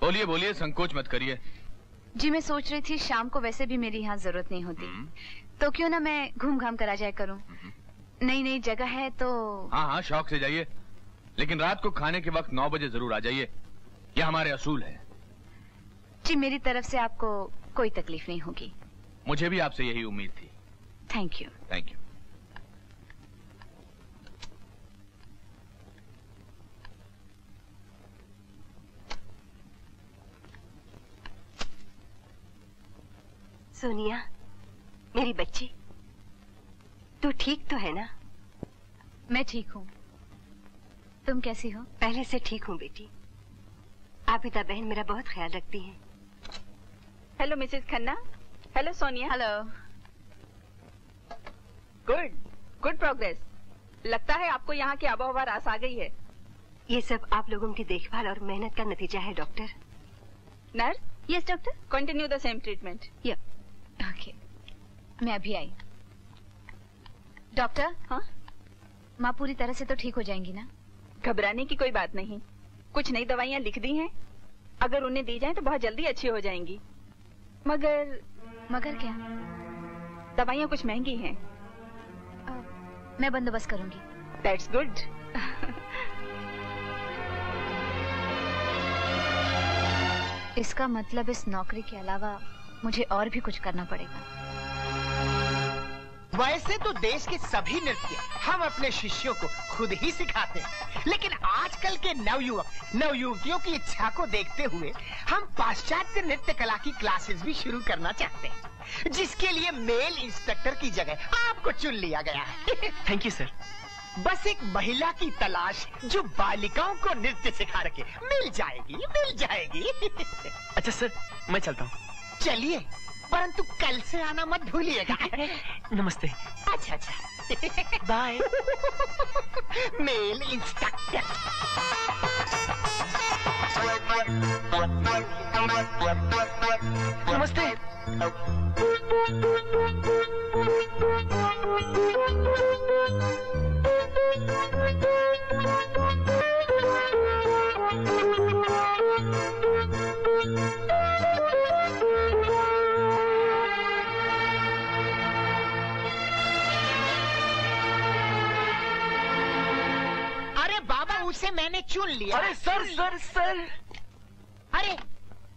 बोलिए बोलिए, संकोच मत करिए। जी मैं सोच रही थी शाम को वैसे भी मेरी यहाँ जरूरत नहीं होती, तो क्यों ना मैं घूम घाम कर आ जाया करूँ। नई नई जगह है तो। हाँ हाँ, शौक से जाइए, लेकिन रात को खाने के वक्त 9 बजे जरूर आ जाइए। यह हमारे असूल है। जी मेरी तरफ से आपको कोई तकलीफ नहीं होगी। मुझे भी आपसे यही उम्मीद थी। Thank you. Thank you. Sonia, मेरी बच्ची, तू ठीक तो है ना? मैं ठीक हूँ, तुम कैसी हो? पहले से ठीक हूँ बेटी। आबिदा बहन मेरा बहुत ख्याल रखती हैं। Hello Mrs Khanna. Hello Sonia. Hello. Good progress. लगता है आपको यहाँ की आबोहवा रास आ गई है। ये सब आप लोगों की देखभाल और मेहनत का नतीजा है doctor. Nurse. Yes doctor. Continue the same treatment. Okay, मैं अभी आई। डॉक्टर। हाँ? माँ पूरी तरह से तो ठीक हो जाएंगी ना? घबराने की कोई बात नहीं। कुछ नई दवाइयाँ लिख दी हैं, अगर उन्हें दी जाए तो बहुत जल्दी अच्छी हो जाएंगी। मगर क्या? दवाइयाँ कुछ महंगी हैं। मैं बंदोबस्त करूंगी। That's good. इसका मतलब इस नौकरी के अलावा मुझे और भी कुछ करना पड़ेगा। वैसे तो देश के सभी नृत्य हम अपने शिष्यों को खुद ही सिखाते हैं, लेकिन आजकल के नवयुवक नवयुवतियों की इच्छा को देखते हुए हम पाश्चात्य नृत्य कला की क्लासेस भी शुरू करना चाहते हैं, जिसके लिए मेल इंस्ट्रक्टर की जगह आपको चुन लिया गया है। Thank you sir. बस एक महिला की तलाश जो बालिकाओं को नृत्य सिखा रखे। मिल जाएगी। अच्छा सर, मैं चलता हूँ। चलिए, परंतु कल से आना मत भूलिएगा। नमस्ते। अच्छा। बाय। Male instructor. नमस्ते। अरे बाबा, उसे मैंने चुन लिया। अरे सर। अरे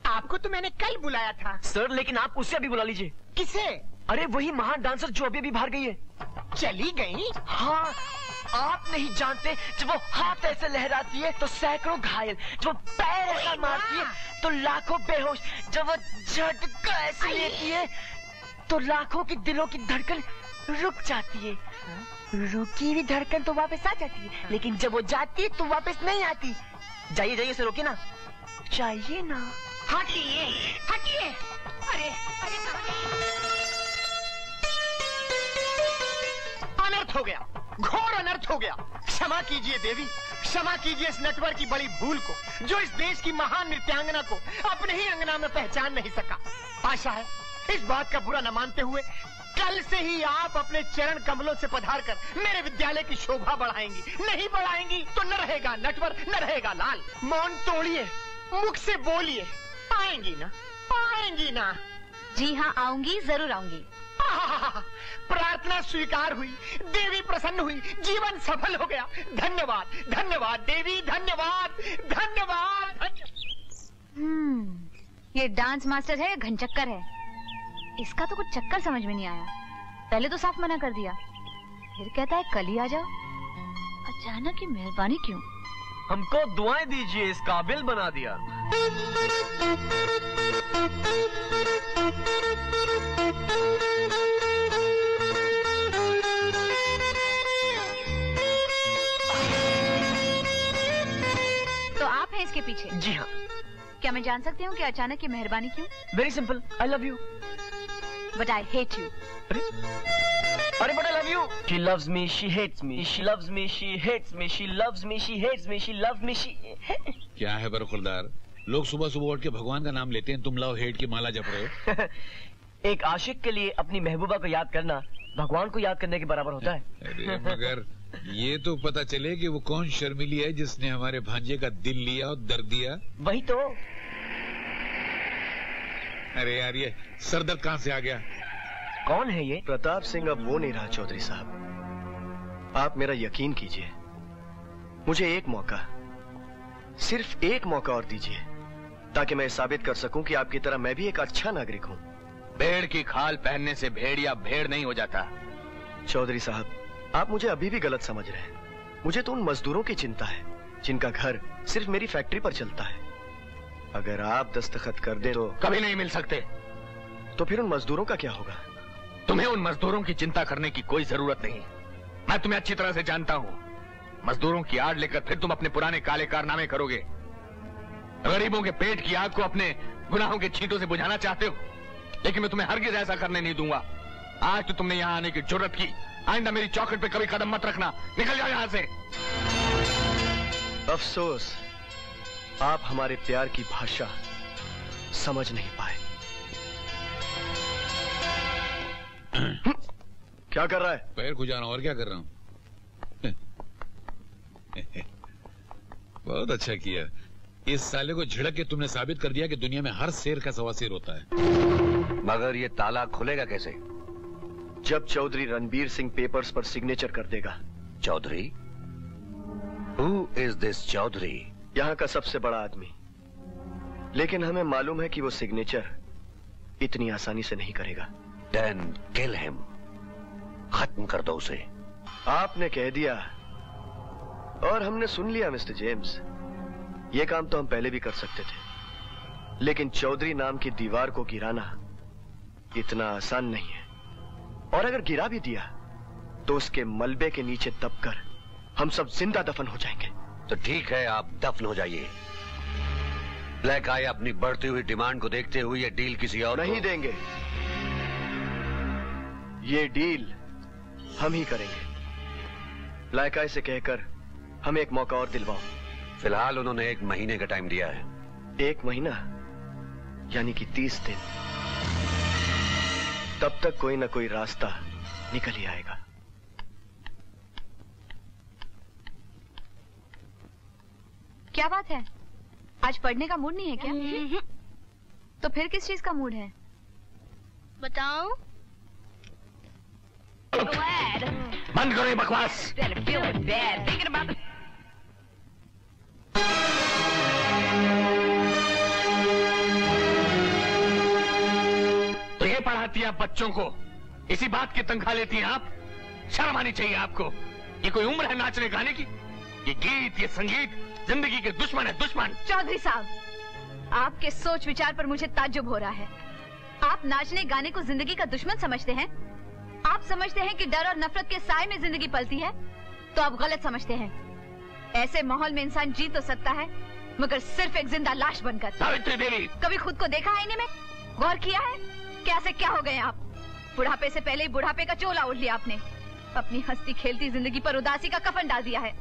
आपको तो मैंने कल बुलाया था। सर लेकिन आप उससे अभी बुला लीजिए। किसे? अरे वही महान डांसर जो अभी बाहर गई है। चली गई? हाँ, आप नहीं जानते, जब वो हाथ ऐसे लहराती है तो सैकड़ों घायल, जब वो पैर ऐसा मारती है तो लाखों बेहोश, जब वो झटका ऐसे लेती है तो लाखों की दिलों की धड़कन रुक जाती है। रुकी हुई धड़कन तो वापस आ जाती है, लेकिन जब वो जाती है तो वापस नहीं आती। जाइए जाइए, उसे रोकिए ना। चाहिए ना। हटिए हटिए। अरे अरे अनर्थ हो गया, घोर अनर्थ हो गया। क्षमा कीजिए देवी, क्षमा कीजिए इस नेटवर्क की बड़ी भूल को, जो इस देश की महान नृत्यांगना को अपने ही अंगना में पहचान नहीं सका। आशा है इस बात का बुरा न मानते हुए कल से ही आप अपने चरण कमलों से पधार कर मेरे विद्यालय की शोभा बढ़ाएंगी। नहीं बढ़ाएंगी तो न रहेगा नटवर, न रहेगा लाल। मौन तोड़िए, मुख से बोलिए। आएंगी ना, आएंगी ना? जी हाँ, आऊंगी, जरूर आऊंगी। प्रार्थना स्वीकार हुई, देवी प्रसन्न हुई, जीवन सफल हो गया। धन्यवाद धन्यवाद देवी, धन्यवाद धन्यवाद। ये डांस मास्टर है या घनचक्कर है? इसका तो कुछ चक्कर समझ में नहीं आया। पहले तो साफ मना कर दिया, फिर कहता है कल ही आ जाओ। अचानक ये मेहरबानी क्यों? हमको दुआएं दीजिए, इस काबिल बना दिया। तो आप हैं इसके पीछे? जी हाँ। क्या मैं जान सकती हूँ कि अचानक ये मेहरबानी क्यों? Very simple, I love you. But I hate you. अरे but I love you. She loves me, she hates me. She loves me, she hates me. She loves me, she hates me. She loves me, she... क्या है बरखुरदार, लोग सुबह सुबह उठ के भगवान का नाम लेते हैं, तुम लव हेट की माला जप रहे हो। एक आशिक के लिए अपनी महबूबा को याद करना भगवान को याद करने के बराबर होता है। अरे मगर ये तो पता चले कि वो कौन शर्मिली है जिसने हमारे भांजे का दिल लिया और दर्द दिया। वही तो। अरे यार ये सरदर्द कहाँ से आ गया? कौन है ये? प्रताप सिंह अब वो नहीं रहा चौधरी साहब। आप मेरा यकीन कीजिए, मुझे एक मौका, सिर्फ एक मौका और दीजिए, ताकि मैं साबित कर सकूं कि आपकी तरह मैं भी एक अच्छा नागरिक हूं। भेड़ की खाल पहनने से भेड़िया भेड़ नहीं हो जाता। चौधरी साहब, आप मुझे अभी भी गलत समझ रहे हैं। मुझे तो उन मजदूरों की चिंता है जिनका घर सिर्फ मेरी फैक्ट्री पर चलता है। अगर आप दस्तखत कर दें तो कभी नहीं मिल सकते। तो फिर उन मजदूरों का क्या होगा? तुम्हें उन मजदूरों की चिंता करने की कोई जरूरत नहीं। मैं तुम्हें अच्छी तरह से जानता हूं। मजदूरों की आड़ लेकर फिर तुम अपने पुराने काले कारनामे करोगे। गरीबों के पेट की आग को अपने गुनाहों के छींटों से बुझाना चाहते हो, लेकिन मैं तुम्हें हरगिज ऐसा करने नहीं दूंगा। आज तो तुमने यहाँ आने की जुर्रत की, आइंदा मेरी चौखट पे कभी कदम मत रखना। निकल जाओ यहाँ से। अफसोस, आप हमारे प्यार की भाषा समझ नहीं पाए। क्या कर रहा है? पैर खुजाना, और क्या कर रहा हूं? बहुत अच्छा किया। इस साले को झिड़क के तुमने साबित कर दिया कि दुनिया में हर शेर का सवा शेर होता है। मगर ये ताला खुलेगा कैसे? जब चौधरी रणबीर सिंह पेपर्स पर सिग्नेचर कर देगा। Chaudhary? Who is this Chaudhary? यहाँ का सबसे बड़ा आदमी, लेकिन हमें मालूम है कि वो सिग्नेचर इतनी आसानी से नहीं करेगा। Then kill him. खत्म कर दो उसे। आपने कह दिया और हमने सुन लिया मिस्टर जेम्स। ये काम तो हम पहले भी कर सकते थे, लेकिन चौधरी नाम की दीवार को गिराना इतना आसान नहीं है। और अगर गिरा भी दिया तो उसके मलबे के नीचे दबकर हम सब जिंदा दफन हो जाएंगे। तो ठीक है, आप दफन हो जाइए। ब्लैक आई अपनी बढ़ती हुई डिमांड को देखते हुए ये डील किसी और नहीं देंगे। ये डील हम ही करेंगे। ब्लैक आई से कहकर हमें एक मौका और दिलवाओ। फिलहाल उन्होंने 1 महीने का टाइम दिया है। 1 महीना यानी कि 30 दिन। तब तक कोई ना कोई रास्ता निकल ही आएगा। क्या बात है, आज पढ़ने का मूड नहीं है क्या? तो फिर किस चीज का मूड है? बताओ। बंद करो ये बकवास। तो ये पढ़ाती है आप बच्चों को, इसी बात की तनख्वाह लेती हैं आप? शर्म आनी चाहिए आपको। ये कोई उम्र है नाचने गाने की? ये गीत, ये संगीत जिंदगी के दुश्मन है, दुश्मन। चौधरी साहब, आपके सोच विचार पर मुझे ताज्जुब हो रहा है। आप नाचने गाने को जिंदगी का दुश्मन समझते हैं? आप समझते हैं कि डर और नफरत के साए में जिंदगी पलती है, तो आप गलत समझते हैं। ऐसे माहौल में इंसान जी तो सकता है, मगर सिर्फ एक जिंदा लाश बनकर। सावित्री देवी, कभी खुद को देखा आईने में? गौर किया है कैसे क्या हो गए आप? बुढ़ापे से पहले ही बुढ़ापे का चोला ओढ़ लिया आपने। अपनी हंसती खेलती जिंदगी पर उदासी का कफन डाल दिया है।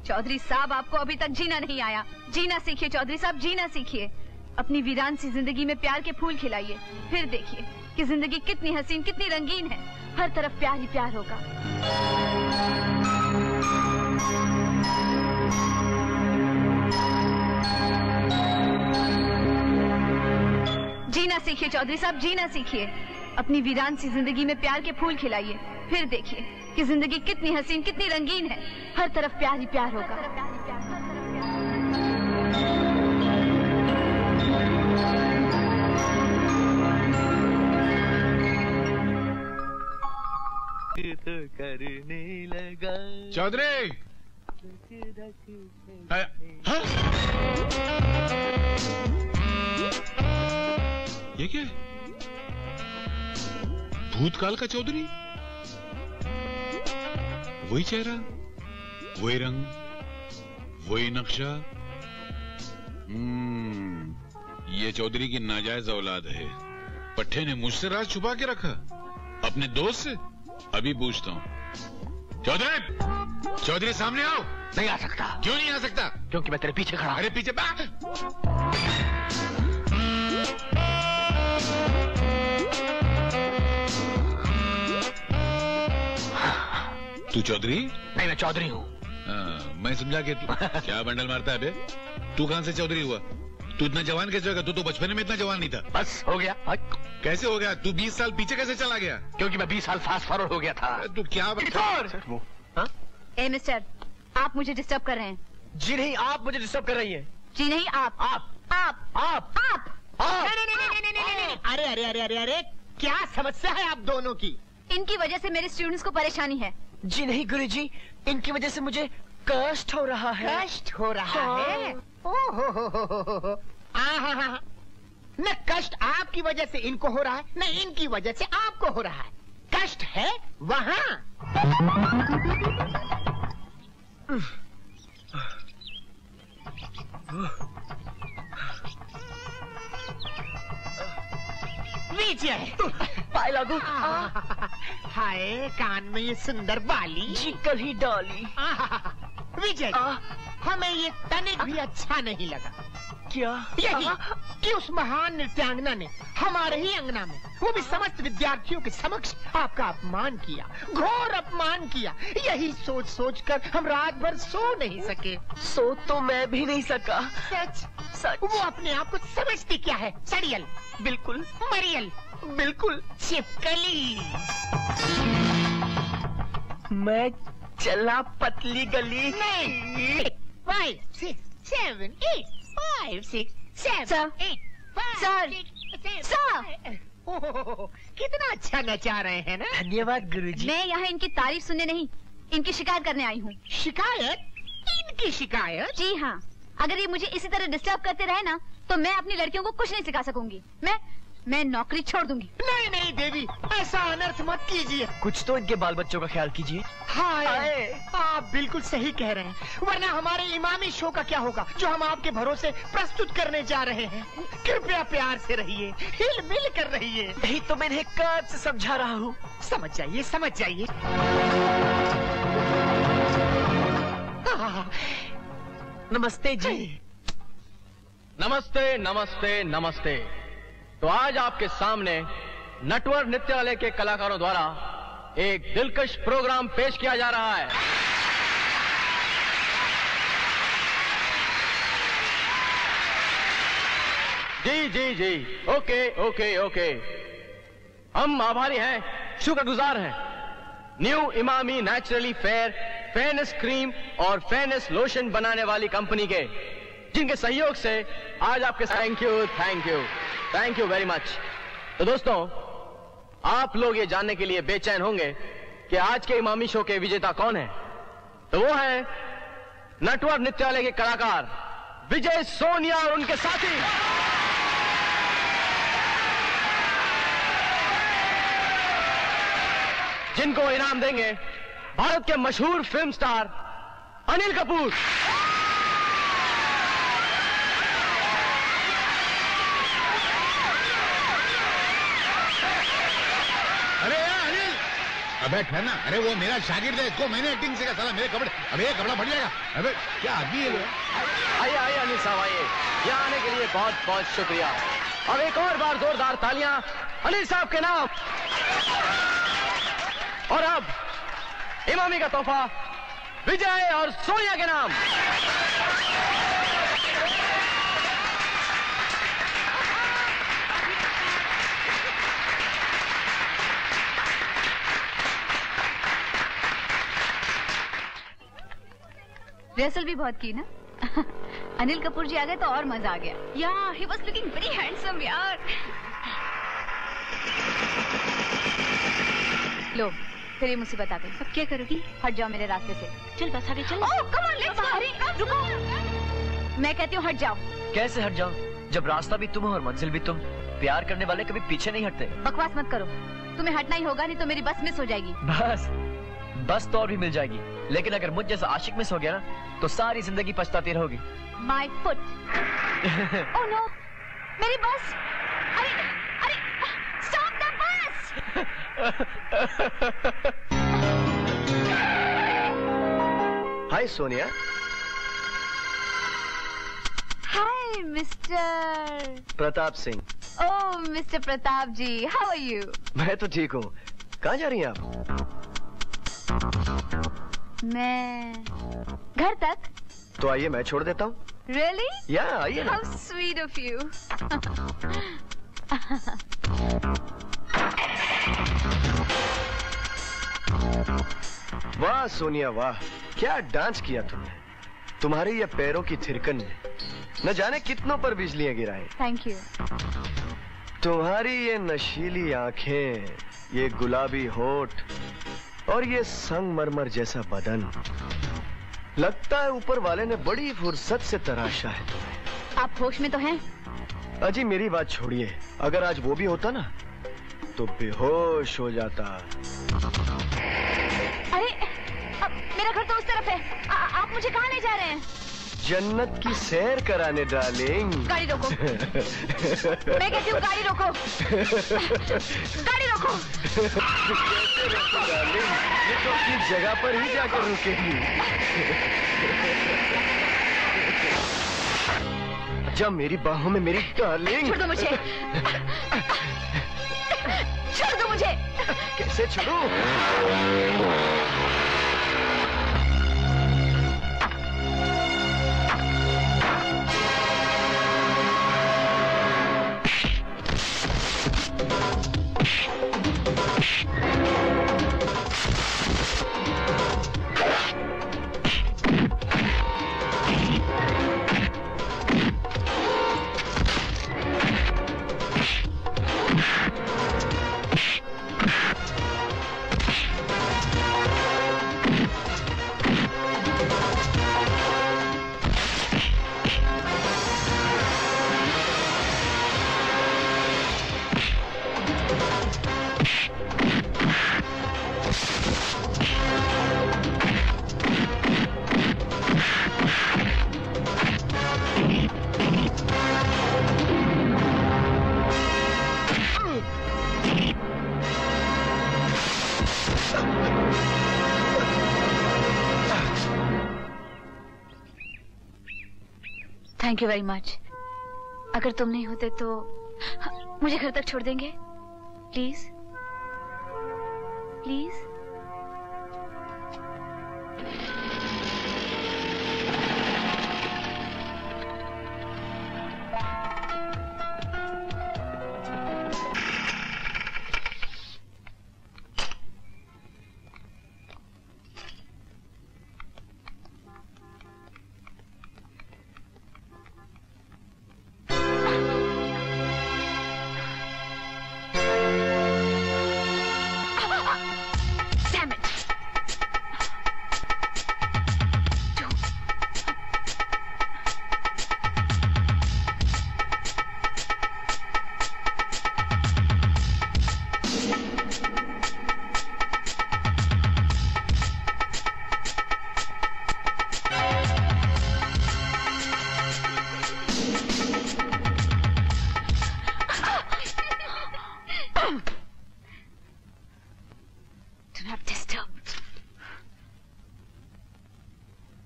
चौधरी साहब, आपको अभी तक जीना नहीं आया। जीना सीखिए चौधरी साहब, जीना सीखिए। अपनी वीरान सी जिंदगी में प्यार के फूल खिलाइए, फिर देखिए कि जिंदगी कितनी हसीन, कितनी रंगीन है। हर तरफ प्यार ही प्यार होगा। जीना सीखिए चौधरी साहब, जीना सीखिए। अपनी वीरान सी जिंदगी में प्यार के फूल खिलाइए, फिर देखिए कि जिंदगी कितनी हसीन, कितनी रंगीन है। हर तरफ प्यार ही प्यार होगा। तो करने लगा चौधरी, ये क्या है? भूतकाल का चौधरी? वही चेहरा, वही रंग, वही नक्शा। ये चौधरी की नाजायज औलाद है। पट्टे ने मुझसे राज छुपा के रखा, अपने दोस्त से। अभी पूछता हूँ। चौधरी, चौधरी सामने आओ। नहीं आ सकता। क्यों नहीं आ सकता? क्योंकि मैं तेरे पीछे खड़ा। अरे पीछे तू चौधरी? नहीं, मैं चौधरी हूँ। मैं समझा कि तू क्या बंडल मारता है बे? तू कहां से चौधरी हुआ? तू इतना जवान कैसे होगा? तू तो बचपन में इतना जवान नहीं था। बस हो गया। कैसे हो गया? तू 20 साल पीछे कैसे चला गया? क्योंकि मैं 20 साल फास्ट फॉरवर्ड हो गया था। तू क्या ए मिस्टर, आप मुझे डिस्टर्ब कर रहे हैं। जी नहीं, आप मुझे डिस्टर्ब कर रही हैं। जी नहीं, आप आप आप आप आप नहीं। अरे अरे अरे अरे अरे, क्या समस्या है आप दोनों की? इनकी वजह से मेरे स्टूडेंट्स को परेशानी है। जी नहीं गुरुजी, इनकी वजह से मुझे कष्ट हो रहा है। कष्ट हो रहा है? ओहो, न कष्ट आपकी वजह से इनको हो रहा है, न इनकी वजह से आपको हो रहा है। कष्ट है वहाँ। विजय, पाए लागू। हाय, कान में ये सुंदर बाली। जी कल ही डाली। विजय, हमें ये तनिक भी अच्छा नहीं लगा। क्या? यही कि उस महान नृत्यांगना ने हमारे ही अंगना में, वो भी समस्त विद्यार्थियों के समक्ष, आपका अपमान किया, घोर अपमान किया। यही सोच सोच कर हम रात भर सो नहीं सके। सो तो मैं भी नहीं सका। सच सच। वो अपने आप को समझती क्या है? सड़ियल। बिल्कुल। मरियल। बिल्कुल। छिपकली। मैं चला पतली गली। नहीं। 5, 6, 7, 8, 5, 6, 7, 8, 5, 6, 7। कितना अच्छा नचा रहे हैं ना? धन्यवाद गुरुजी। मैं यहाँ इनकी तारीफ सुनने नहीं, इनकी शिकायत करने आई हूँ। शिकायत? इनकी शिकायत? जी हाँ। अगर ये मुझे इसी तरह डिस्टर्ब करते रहे ना, तो मैं अपनी लड़कियों को कुछ नहीं सिखा सकूंगी। मैं नौकरी छोड़ दूंगी। नहीं नहीं देवी, ऐसा अनर्थ मत कीजिए। कुछ तो इनके बाल बच्चों का ख्याल कीजिए। हाय, आप बिल्कुल सही कह रहे हैं। वरना हमारे इमामी शो का क्या होगा, जो हम आपके भरोसे प्रस्तुत करने जा रहे हैं। कृपया प्यार से रहिए, हिल मिल कर रहिए। यही तो मैं इन्हें कब से समझा रहा हूँ। समझ जाइए, समझ जाइए। नमस्ते जी। नमस्ते नमस्ते नमस्ते। तो आज आपके सामने नटवर नृत्यालय के कलाकारों द्वारा एक दिलकश प्रोग्राम पेश किया जा रहा है। जी जी जी, ओके ओके ओके। हम आभारी हैं, शुक्रगुजार हैं new Emami naturally fair fairness cream और फेयरनेस लोशन बनाने वाली कंपनी के, जिनके सहयोग से आज आपके thank you thank you thank you very much. तो दोस्तों, आप लोग ये जानने के लिए बेचैन होंगे कि आज के इमामी शो के विजेता कौन है। तो वो है नटवर नृत्यालय के कलाकार विजय सोनिया और उनके साथी। जिनको इनाम देंगे भारत के मशहूर फिल्म स्टार अनिल कपूर। अरे यार अनिल, अबे ठहरना। अरे वो मेरा शागिर्द है, इसको मैंने एक्टिंग सिखाया। साला मेरे कपड़े, अबे ये कपड़ा फट जाएगा। अबे क्या आदमी है वो? आइए आइए अनिल साहब आइए, यहाँ आने के लिए बहुत बहुत शुक्रिया। अब एक और बार जोरदार तालियां अनिल साहब के नाम। और अब इमामी का तोहफा विजय और सोनिया के नाम। रिहर्सल भी बहुत की ना। अनिल कपूर जी आ गए तो और मजा आ गया। यार he was looking very handsome यार। लो फिर ये मुसीबत आ गई। अब क्या करोगी? हट जाओ मेरे रास्ते से। चल बस आगे चल। ओह कम ऑन लेट्स गो। अरे रुको, मैं कहती हूँ हट जाओ। कैसे हट जाओ जब रास्ता भी तुम हो और मंजिल भी तुम? प्यार करने वाले कभी पीछे नहीं हटते। बकवास मत करो, तुम्हें हटना ही होगा, नहीं तो मेरी बस मिस हो जाएगी। बस तो और भी मिल जाएगी, लेकिन अगर मुझ जैसा आशिक मिस हो गया ना तो सारी जिंदगी पछताती रहोगी। My foot. ओह नो, मेरी बस। अरे अरे stop the bus. Hi Sonia. Hi mister Pratap Singh. Oh mister Pratap ji, how are you? मैं तो ठीक हूँ। कहाँ जा रही हैं आप? मैं घर तक। तो आइए मैं छोड़ देता हूँ। Really? या आइए ना। How sweet of you. वाह सोनिया वाह, क्या डांस किया तुमने। तुम्हारे ये पैरों की थिरकन ने न जाने कितनों पर बिजलियां गिराएं। Thank you. तुम्हारी ये नशीली आंखें, ये गुलाबी होठ और ये संगमरमर जैसा बदन, लगता है ऊपर वाले ने बड़ी फुर्सत से तराशा है तुम्हें। आप होश में तो हैं? अजी मेरी बात छोड़िए, अगर आज वो भी होता ना तो बेहोश हो जाता। अरे मेरा घर तो उस तरफ है। आप मुझे कहाँ ले जा रहे हैं? जन्नत की सैर कराने डार्लिंग। गाड़ी रोको। मैं कहती हूँ गाड़ी रोको। गाड़ी रोको। कैसे रोको डार्लिंग, ये तो अपनी जगह पर ही जाकर रुकेगी। जब मेरी बाहों में मेरी डार्लिंग। छोड़ दो मुझे। छोड़ दो मुझे। कैसे छोड़ूं? Thank you very much. अगर तुम नहीं होते तो मुझे घर तक छोड़ देंगे? Please please.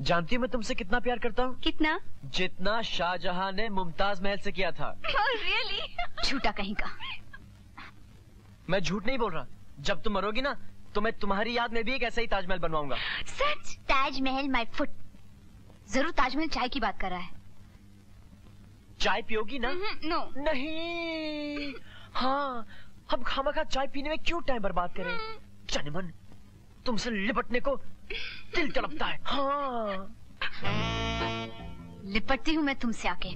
जानती हो मैं तुमसे कितना प्यार करता हूँ? कितना? जितना शाहजहां ने मुमताज महल से किया था। रियली? झूठा कहीं का। मैं झूठ नहीं बोल रहा। जब तुम मरोगी ना तो मैं तुम्हारी याद में भी एक ऐसा ही ताजमहल बनवाऊंगा। सच? Taj Mahal my foot. जरूर ताजमहल चाय की बात कर रहा है। चाय पियोगी ना? नो। नहीं। हाँ, हम खामखा चाय पीने में क्यों टाइम बर्बाद करें? जाने मन, तुमसे लिपटने को दिल तड़पता है। हाँ। लिपटती हूँ मैं तुमसे आके।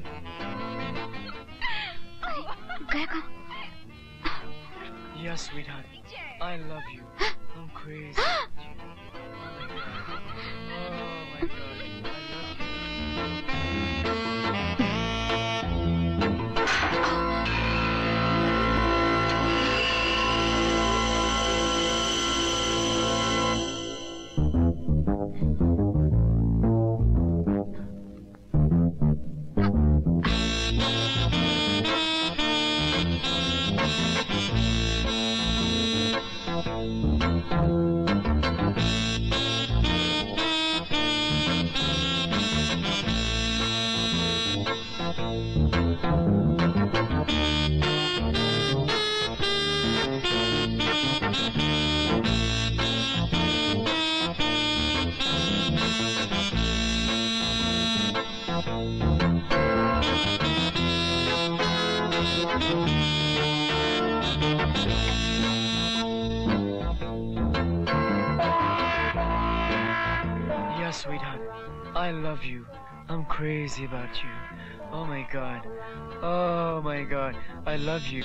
गया कहाँ? Yes, sweetheart. I love you. I'm crazy. Sweetheart, I love you. I'm crazy about you. Oh my God. Oh my God. I love you.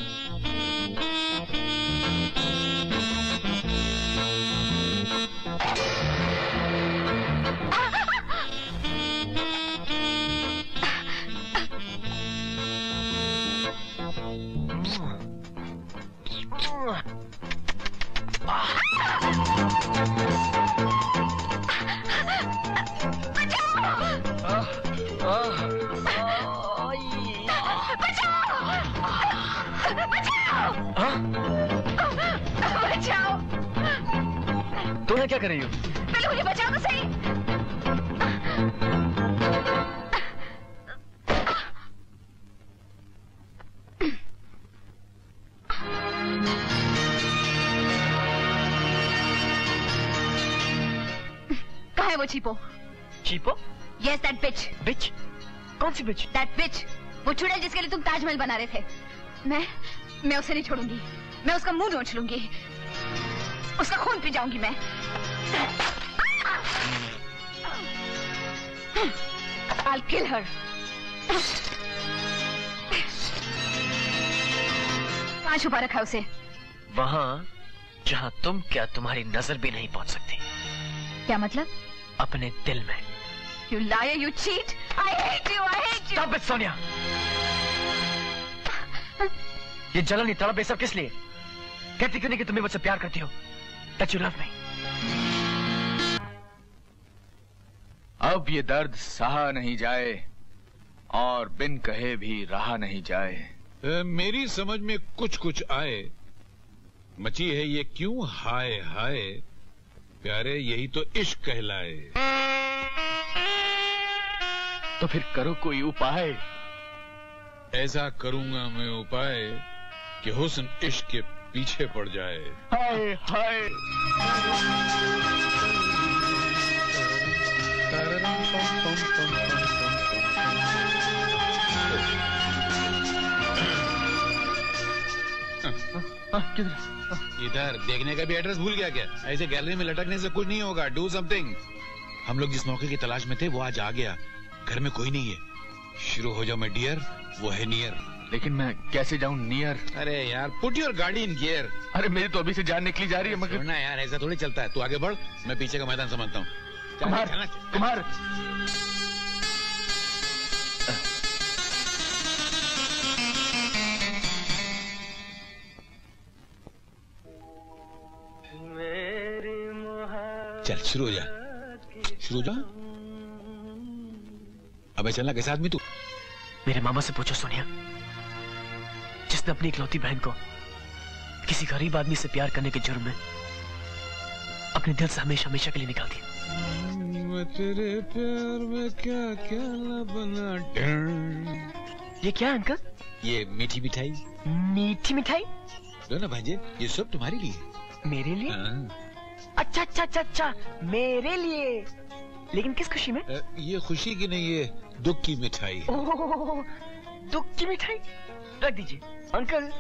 तुम क्या कर रही हो? पहले मुझे बचाओ तो सही। कहाँ है वो चीपो? चीपो? Yes, that bitch. Bitch? कौन सी bitch? That bitch. वो चुड़ैल जिसके लिए तुम ताजमहल बना रहे थे। मैं उसे नहीं छोड़ूंगी। मैं उसका मुंह नोच लूंगी। उसका खून पी जाऊंगी मैं। I'll kill her. कहाँ छुपा रखा है उसे? वहाँ जहाँ तुम क्या तुम्हारी नजर भी नहीं पहुँच सकती। क्या मतलब? अपने दिल में। You liar, you cheat. I hate you, I hate you. Stop it, Sonia. ये जलन, ये तड़प, ये सब किस लिए? कहती क्यों नहीं कि तुम्हें मुझसे प्यार करती हो? That you love me. अब ये दर्द सहा नहीं जाए और बिन कहे भी रहा नहीं जाए। मेरी समझ में कुछ कुछ आए। मची है ये क्यों हाय हाय, प्यारे यही तो इश्क कहलाए। तो फिर करो कोई उपाय। ऐसा करूंगा मैं उपाय कि हुस्न इश्क के पीछे पड़ जाए। हाय हाय। इधर देखने का भी एड्रेस भूल गया क्या? ऐसे गैलरी में लटकने से कुछ नहीं होगा। Do something. हम लोग जिस मौके की तलाश में थे वो आज आ गया। घर में कोई नहीं है। शुरू हो जाओ माय डियर, वो है नियर। लेकिन मैं कैसे जाऊं नियर? अरे यार, पुट योर गाड़ी इन गियर। अरे मेरी तो अभी से जान निकली जा रही है मगर। ना यार, ऐसा थोड़ी चलता है। तू आगे बढ़, मैं पीछे का मैदान समझता हूँ। कुमार, कुमार। चल शुरू हो जा, शुरू हो जा। अबे चलना कैसे आदमी तू? मेरे मामा से पूछो सोनिया, जिसने अपनी इकलौती बहन को किसी गरीब आदमी से प्यार करने के जुर्म में अपने दिल से हमेशा हमेशा के लिए निकाल दिया। मैं तेरे प्यार में क्या क्या न बना। ये क्या अंकल? ये मीठी मिठाई। मीठी मिठाई? लो ना भांजे, ये सब तुम्हारे लिए। मेरे लिए? अच्छा अच्छा अच्छा अच्छा, मेरे लिए। लेकिन किस खुशी में? ये खुशी की नहीं, ये दुख की मिठाई। ओह, दुख की मिठाई? रख दीजिए अंकल।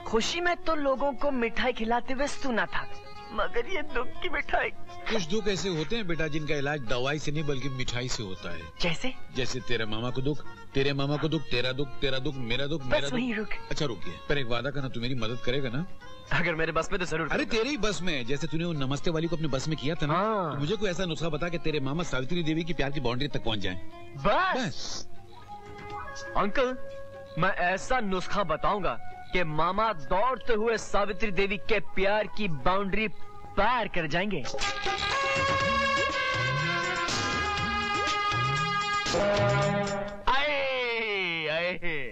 खुशी में तो लोगों को मिठाई खिलाते हुए सुना था, मगर ये दुख की मिठाई। कुछ दुख ऐसे होते हैं बेटा जिनका इलाज दवाई से नहीं बल्कि मिठाई से होता है। जैसे? जैसे तेरे मामा को दुख, तेरे मामा को दुख, तेरा दुख, मेरा दुख, मेरा दुख। अच्छा रुकिए, पर एक वादा करना, तू मेरी मदद करेगा ना? अगर मेरे बस में तो जरूर। अरे तेरे ही बस में, जैसे तूने वो नमस्ते वाली को अपने बस में किया था ना, तो मुझे कोई ऐसा नुस्खा बता कि तेरे मामा सावित्री देवी की प्यार की बाउंड्री तक पहुंच जाए। बस अंकल, मैं ऐसा नुस्खा बताऊंगा कि मामा दौड़ते हुए सावित्री देवी के प्यार की बाउंड्री पार कर जाएंगे।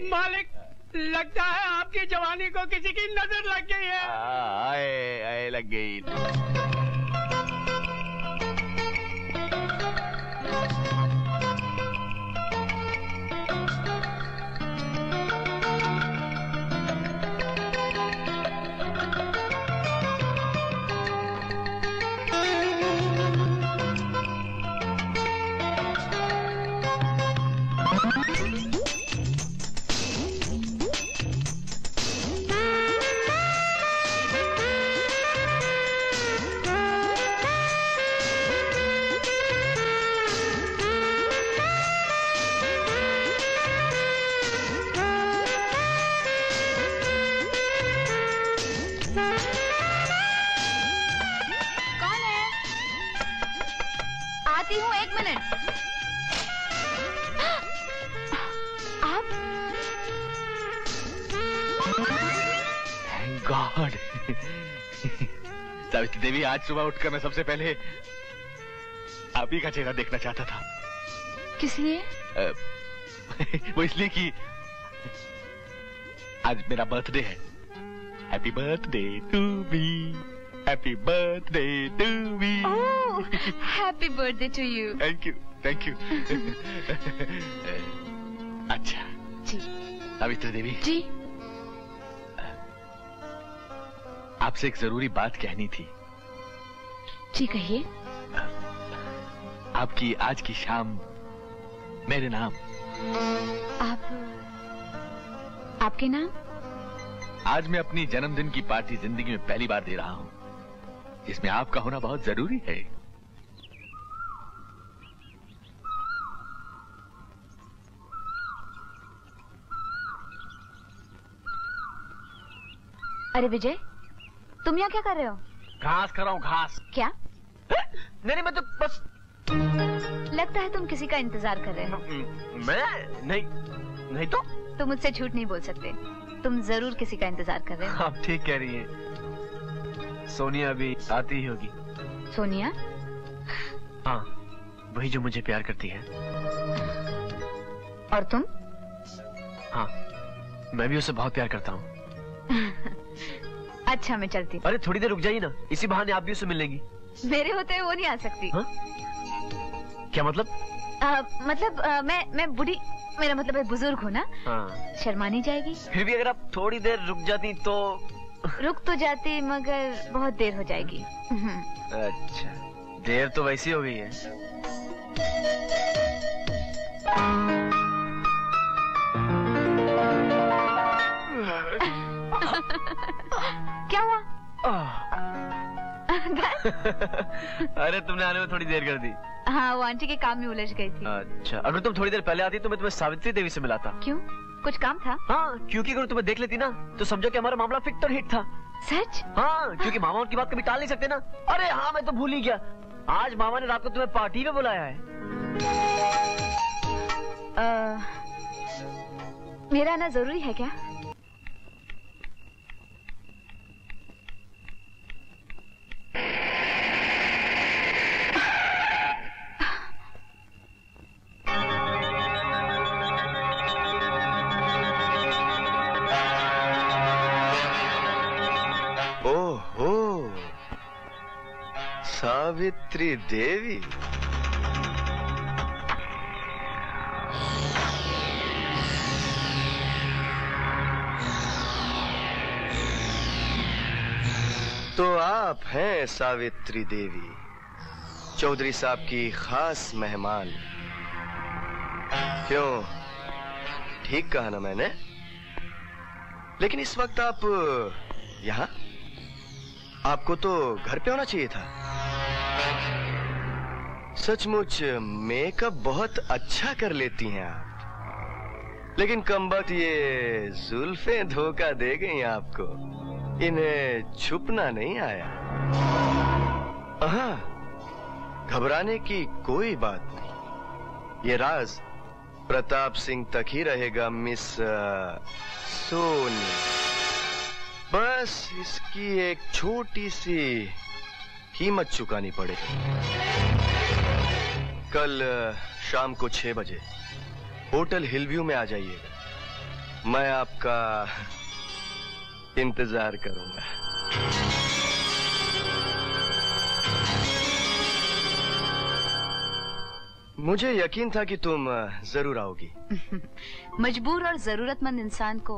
मालिक, लगता है आपकी जवानी को किसी की नजर लग गई है। आए लग गई। आती हूँ, 1 मिनट। आप? Thank God। सावित्री देवी, आज सुबह उठकर मैं सबसे पहले आप ही का चेहरा देखना चाहता था। किस लिए? वो इसलिए कि आज मेरा बर्थडे है। Happy birthday to me, happy birthday to me. Happy birthday to you. Thank you, thank you. अच्छा जी। सावित्री देवी जी, आपसे एक जरूरी बात कहनी थी। जी कहिए। आपकी आज की शाम मेरे नाम। आपके नाम? आज मैं अपनी जन्मदिन की पार्टी जिंदगी में पहली बार दे रहा हूं, जिसमें आपका होना बहुत जरूरी है। अरे विजय, तुम यहाँ क्या कर रहे हो? घास कर रहा हूँ, घास। क्या? नहीं मैं तो बस। लगता है तुम किसी का इंतजार कर रहे हो। मैं नहीं तो। तुम मुझसे झूठ नहीं बोल सकते, तुम जरूर किसी का इंतजार कर रहे हो। आप ठीक कह रही हैं। सोनिया अभी आती ही होगी। सोनिया? हाँ, वही जो मुझे प्यार करती है। और तुम? हाँ, मैं भी उसे बहुत प्यार करता हूँ। अच्छा, मैं चलती हूँ। अरे थोड़ी देर रुक जाइए ना, इसी बहाने आप भी उसे मिल लेंगी। मेरे होते हुए वो नहीं आ सकती। हा? क्या मतलब? मैं बूढ़ी, मेरा मतलब है बुजुर्ग हूँ ना। हाँ। शर्मा नहीं जाएगी? फिर भी अगर आप थोड़ी देर रुक जाती तो। रुक तो जाती, मगर बहुत देर हो जाएगी। अच्छा, देर तो वैसी हो गई है। क्या हुआ? अरे तुमने आने में थोड़ी देर कर दी। हाँ, वो आंटी के काम में उलझ गई थी। अच्छा, अगर तुम थोड़ी देर पहले आती तो मैं तुम्हें सावित्री देवी से मिलाता। क्यों? कुछ काम था? हाँ, क्योंकि अगर तुम्हें देख लेती ना तो समझो कि हमारा मामला फिट और हिट था। सच? हाँ, क्योंकि मामा उनकी बात कभी टाल नहीं सकते ना। अरे हाँ, मैं तो भूल ही गया, आज मामा ने रात को तुम्हें पार्टी में बुलाया है। मेरा आना जरूरी है क्या? ओहो, सावित्री देवी। तो आप हैं सावित्री देवी, चौधरी साहब की खास मेहमान। क्यों, ठीक कहा ना मैंने? लेकिन इस वक्त आप यहाँ? आपको तो घर पे होना चाहिए था। सचमुच मेकअप बहुत अच्छा कर लेती हैं आप, लेकिन कमबख्त ये जुल्फें धोखा दे गई आपको। इन्हें छुपना नहीं आया। हाँ, घबराने की कोई बात नहीं। ये राज प्रताप सिंह तक ही रहेगा मिस सोनी। बस इसकी एक छोटी सी कीमत चुकानी पड़ेगी। कल शाम को 6 बजे होटल हिलव्यू में आ जाइएगा। मैं आपका इंतजार करूंगा। मुझे यकीन था कि तुम जरूर आओगी। मजबूर और जरूरतमंद इंसान को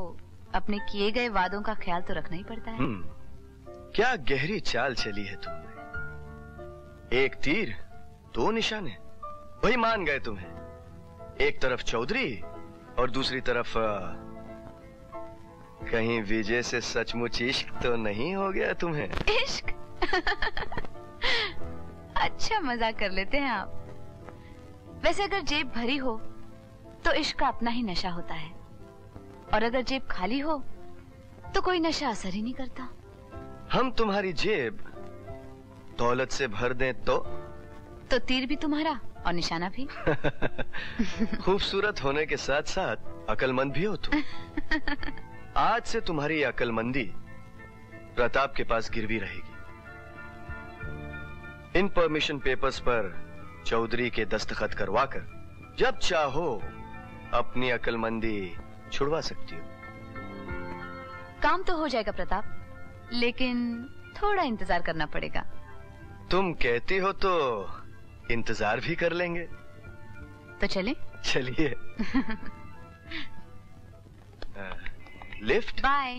अपने किए गए वादों का ख्याल तो रखना ही पड़ता है। क्या गहरी चाल चली है तुमने। एक तीर 2 निशाने, वही मान गए तुम्हें। एक तरफ चौधरी और दूसरी तरफ कहीं विजय से सचमुच इश्क तो नहीं हो गया तुम्हें? इश्क? अच्छा मजाक कर लेते हैं आप। वैसे अगर जेब भरी हो तो इश्क का अपना ही नशा होता है, और अगर जेब खाली हो तो कोई नशा असर ही नहीं करता। हम तुम्हारी जेब दौलत से भर दें तो तीर भी तुम्हारा और निशाना भी। खूबसूरत होने के साथ साथ अक्लमंद भी हो तुम। आज से तुम्हारी अक्लमंदी प्रताप के पास गिरवी रहेगी। इन परमिशन पेपर्स पर चौधरी के दस्तखत करवाकर जब चाहो अपनी अक्लमंदी छुड़वा सकती हो। काम तो हो जाएगा प्रताप, लेकिन थोड़ा इंतजार करना पड़ेगा। तुम कहती हो तो इंतजार भी कर लेंगे। तो चले? चलिए। लिफ्ट? बाय।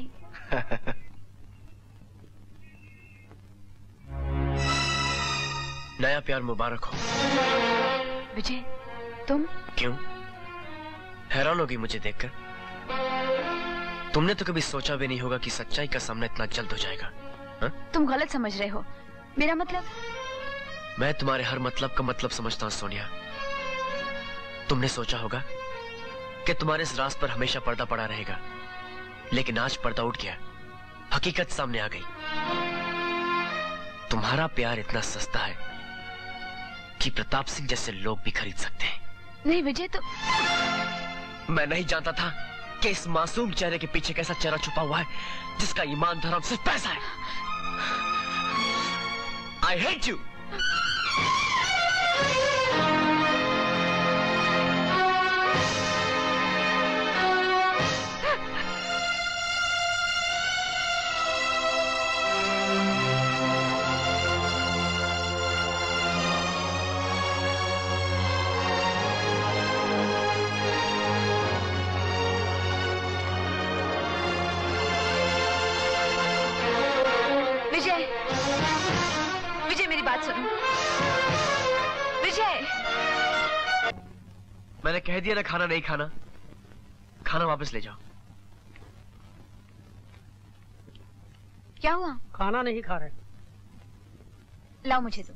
नया प्यार मुबारक हो। विजय, तुम? क्यों? हैरान होगी मुझे देखकर? तुमने तो कभी सोचा भी नहीं होगा कि सच्चाई का सामना इतना जल्द हो जाएगा। हा? तुम गलत समझ रहे हो। मेरा मतलब? मैं तुम्हारे हर मतलब का मतलब समझता हूँ सोनिया। तुमने सोचा होगा कि तुम्हारे इस राज पर हमेशा पर्दा पड़ा रहेगा, लेकिन आज पर्दा उठ गया, हकीकत सामने आ गई। तुम्हारा प्यार इतना सस्ता है कि प्रताप सिंह जैसे लोग भी खरीद सकते हैं। नहीं विजय, तो मैं नहीं जानता था कि इस मासूम चेहरे के पीछे कैसा चेहरा छुपा हुआ है जिसका ईमान धर्म सिर्फ पैसा है। आई हेट यू। मैंने कह दिया ना खाना नहीं खाना। खाना वापस ले जाओ। क्या हुआ? खाना नहीं खा रहे। लाओ मुझे दो।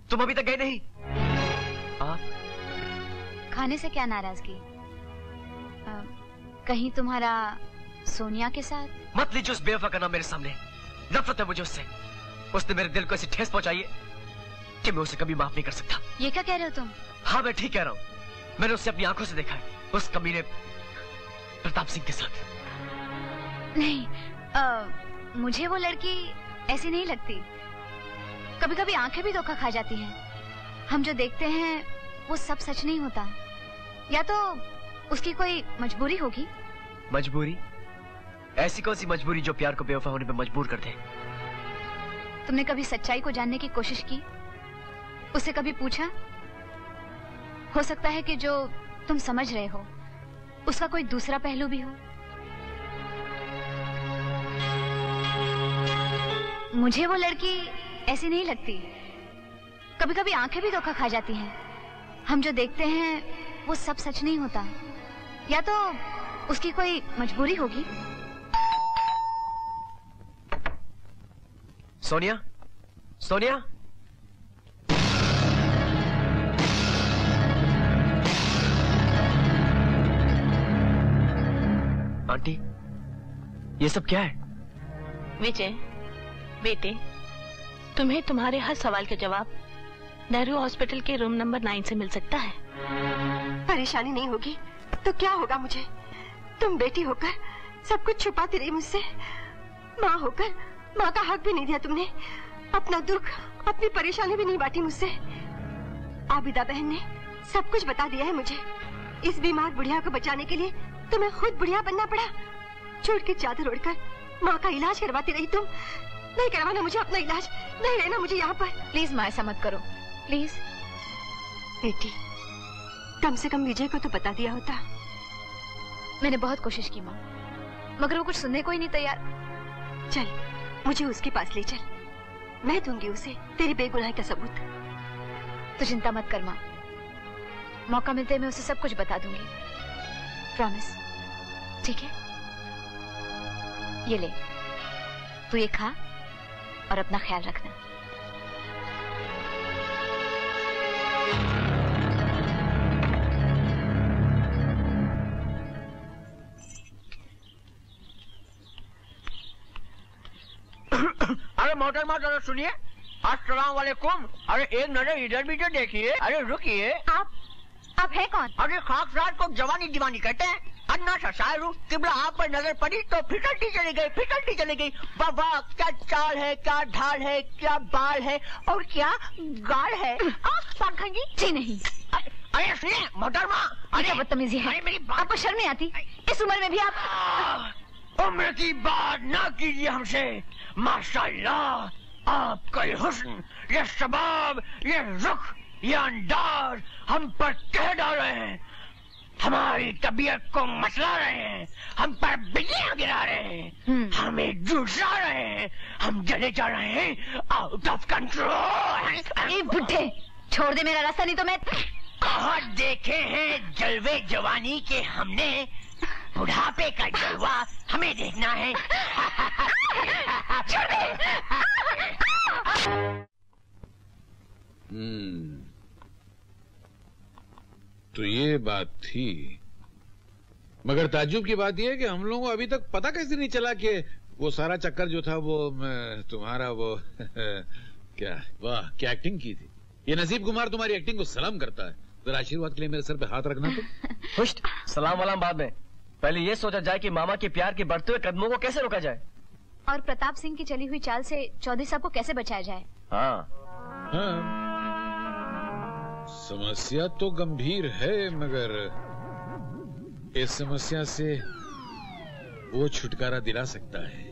तुम अभी तक गए नहीं? खाने से क्या नाराजगी? कहीं तुम्हारा सोनिया के साथ? मत लीजिए उस बेवफा का नाम मेरे सामने। नफरत है मुझे उससे। उसने मेरे दिल को ऐसी ठेस पहुंचाई है कि मैं उसे कभी माफ नहीं कर सकता। ये क्या कह रहे हो तुम? हाँ मैं ठीक कह रहा हूँ। मैंने उसे अपनी आंखों से देखा है, उस कमीने प्रताप सिंह के साथ। नहीं, मुझे वो लड़की ऐसी नहीं लगती। कभी कभी आंखें भी धोखा खा जाती हैं। हम जो देखते हैं वो सब सच नहीं होता। या तो उसकी कोई मजबूरी होगी। मजबूरी? ऐसी कौन सी मजबूरी जो प्यार को बेवफा होने पे मजबूर कर दे? तुमने कभी सच्चाई को जानने की कोशिश की? उसे कभी पूछा हो सकता है कि जो तुम समझ रहे हो उसका कोई दूसरा पहलू भी हो। मुझे वो लड़की ऐसी नहीं लगती। कभी कभी आंखें भी धोखा खा जाती हैं। हम जो देखते हैं वो सब सच नहीं होता, या तो उसकी कोई मजबूरी होगी। सोनिया, सोनिया, आंटी, ये सब क्या है? विजय बेटे, तुम्हें तुम्हारे हर सवाल का जवाब नेहरू हॉस्पिटल के रूम नंबर 9 से मिल सकता है। परेशानी नहीं होगी तो क्या होगा मुझे? तुम बेटी होकर सब कुछ छुपाती रही मुझसे, माँ होकर माँ का हक भी नहीं दिया तुमने, अपना दुख अपनी परेशानी भी नहीं बांटी मुझसे। आबिदा बहन ने सब कुछ बता दिया है मुझे। इस बीमार बुढ़िया को बचाने के लिए तुम्हें खुद बुढ़िया बनना पड़ा। छोड़ के चादर ओढ़कर माँ का इलाज करवाती रही तुम। नहीं करवाना मुझे अपना इलाज, नहीं रहना मुझे यहाँ पर। प्लीज माँ, ऐसा मत करो प्लीज। बेटी, कम से कम विजय को तो बता दिया होता। मैंने बहुत कोशिश की माँ, मगर वो कुछ सुनने को ही नहीं तैयार। चल मुझे उसके पास ले चल, मैं दूंगी उसे तेरी बेगुनाही का सबूत। तो चिंता मत कर माँ, मौका मिलते मैं उसे सब कुछ बता दूंगी, प्रॉमिस। ठीक है, ये ले, तू ये खा और अपना ख्याल रखना। अरे मोहतरमा जरा सुनिए। अस्सलाम वालेकुम। अरे एक नजर इधर भी तो देखिए। अरे रुकिए, आप है कौन? अरे खाकसार को जवानी दीवानी कहते हैं। अन्ना सा शायर हूँ। किबला आप पर नजर पड़ी तो फिसलती चली गई, फिसलती चली गई। वाह वाह, क्या चाल है, क्या ढाल है, क्या बाल है और क्या गाल है। पाखंड जी नहीं। अरे सुनिए मोहतरमा, अरे बदतमीजी है, आपको शर्म नहीं आती? इस उम्र में भी आप उम्र की बात ना कीजिए हमसे। माशाल्लाह, आपका ये हुस्न, ये शबाब, ये रुख, ये अंदाज हम पर कह डाल रहे हैं। हमारी तबीयत को मसला रहे हैं, हम पर बिजलियां गिरा रहे हैं, हमें झुलसा रहे हैं, हम जले जा रहे हैं, आउट ऑफ कंट्रोल। बुढ़े, छोड़ दे मेरा रास्ता, नहीं तो मैं। कहाँ देखे हैं जलवे जवानी के हमने, बुढ़ापे का जलवा हमें देखना है। छोड़ दे। तो ये बात थी, मगर ताज्जुब की बात यह है कि हम लोगों को अभी तक पता कैसे नहीं चला कि वो सारा चक्कर जो था वो तुम्हारा वो क्या, वाह क्या एक्टिंग की थी। ये नसीब कुमार तुम्हारी एक्टिंग को सलाम करता है। जरा आशीर्वाद के लिए मेरे सर पे हाथ रखना। तो खुश सलाम वाला बाद में, पहले ये सोचा जाए कि मामा के प्यार के बढ़ते हुए कदमों को कैसे रोका जाए, और प्रताप सिंह की चली हुई चाल से चौधरी साहब को कैसे बचाया जाए। हाँ, समस्या तो गंभीर है, मगर इस समस्या से वो छुटकारा दिला सकता है।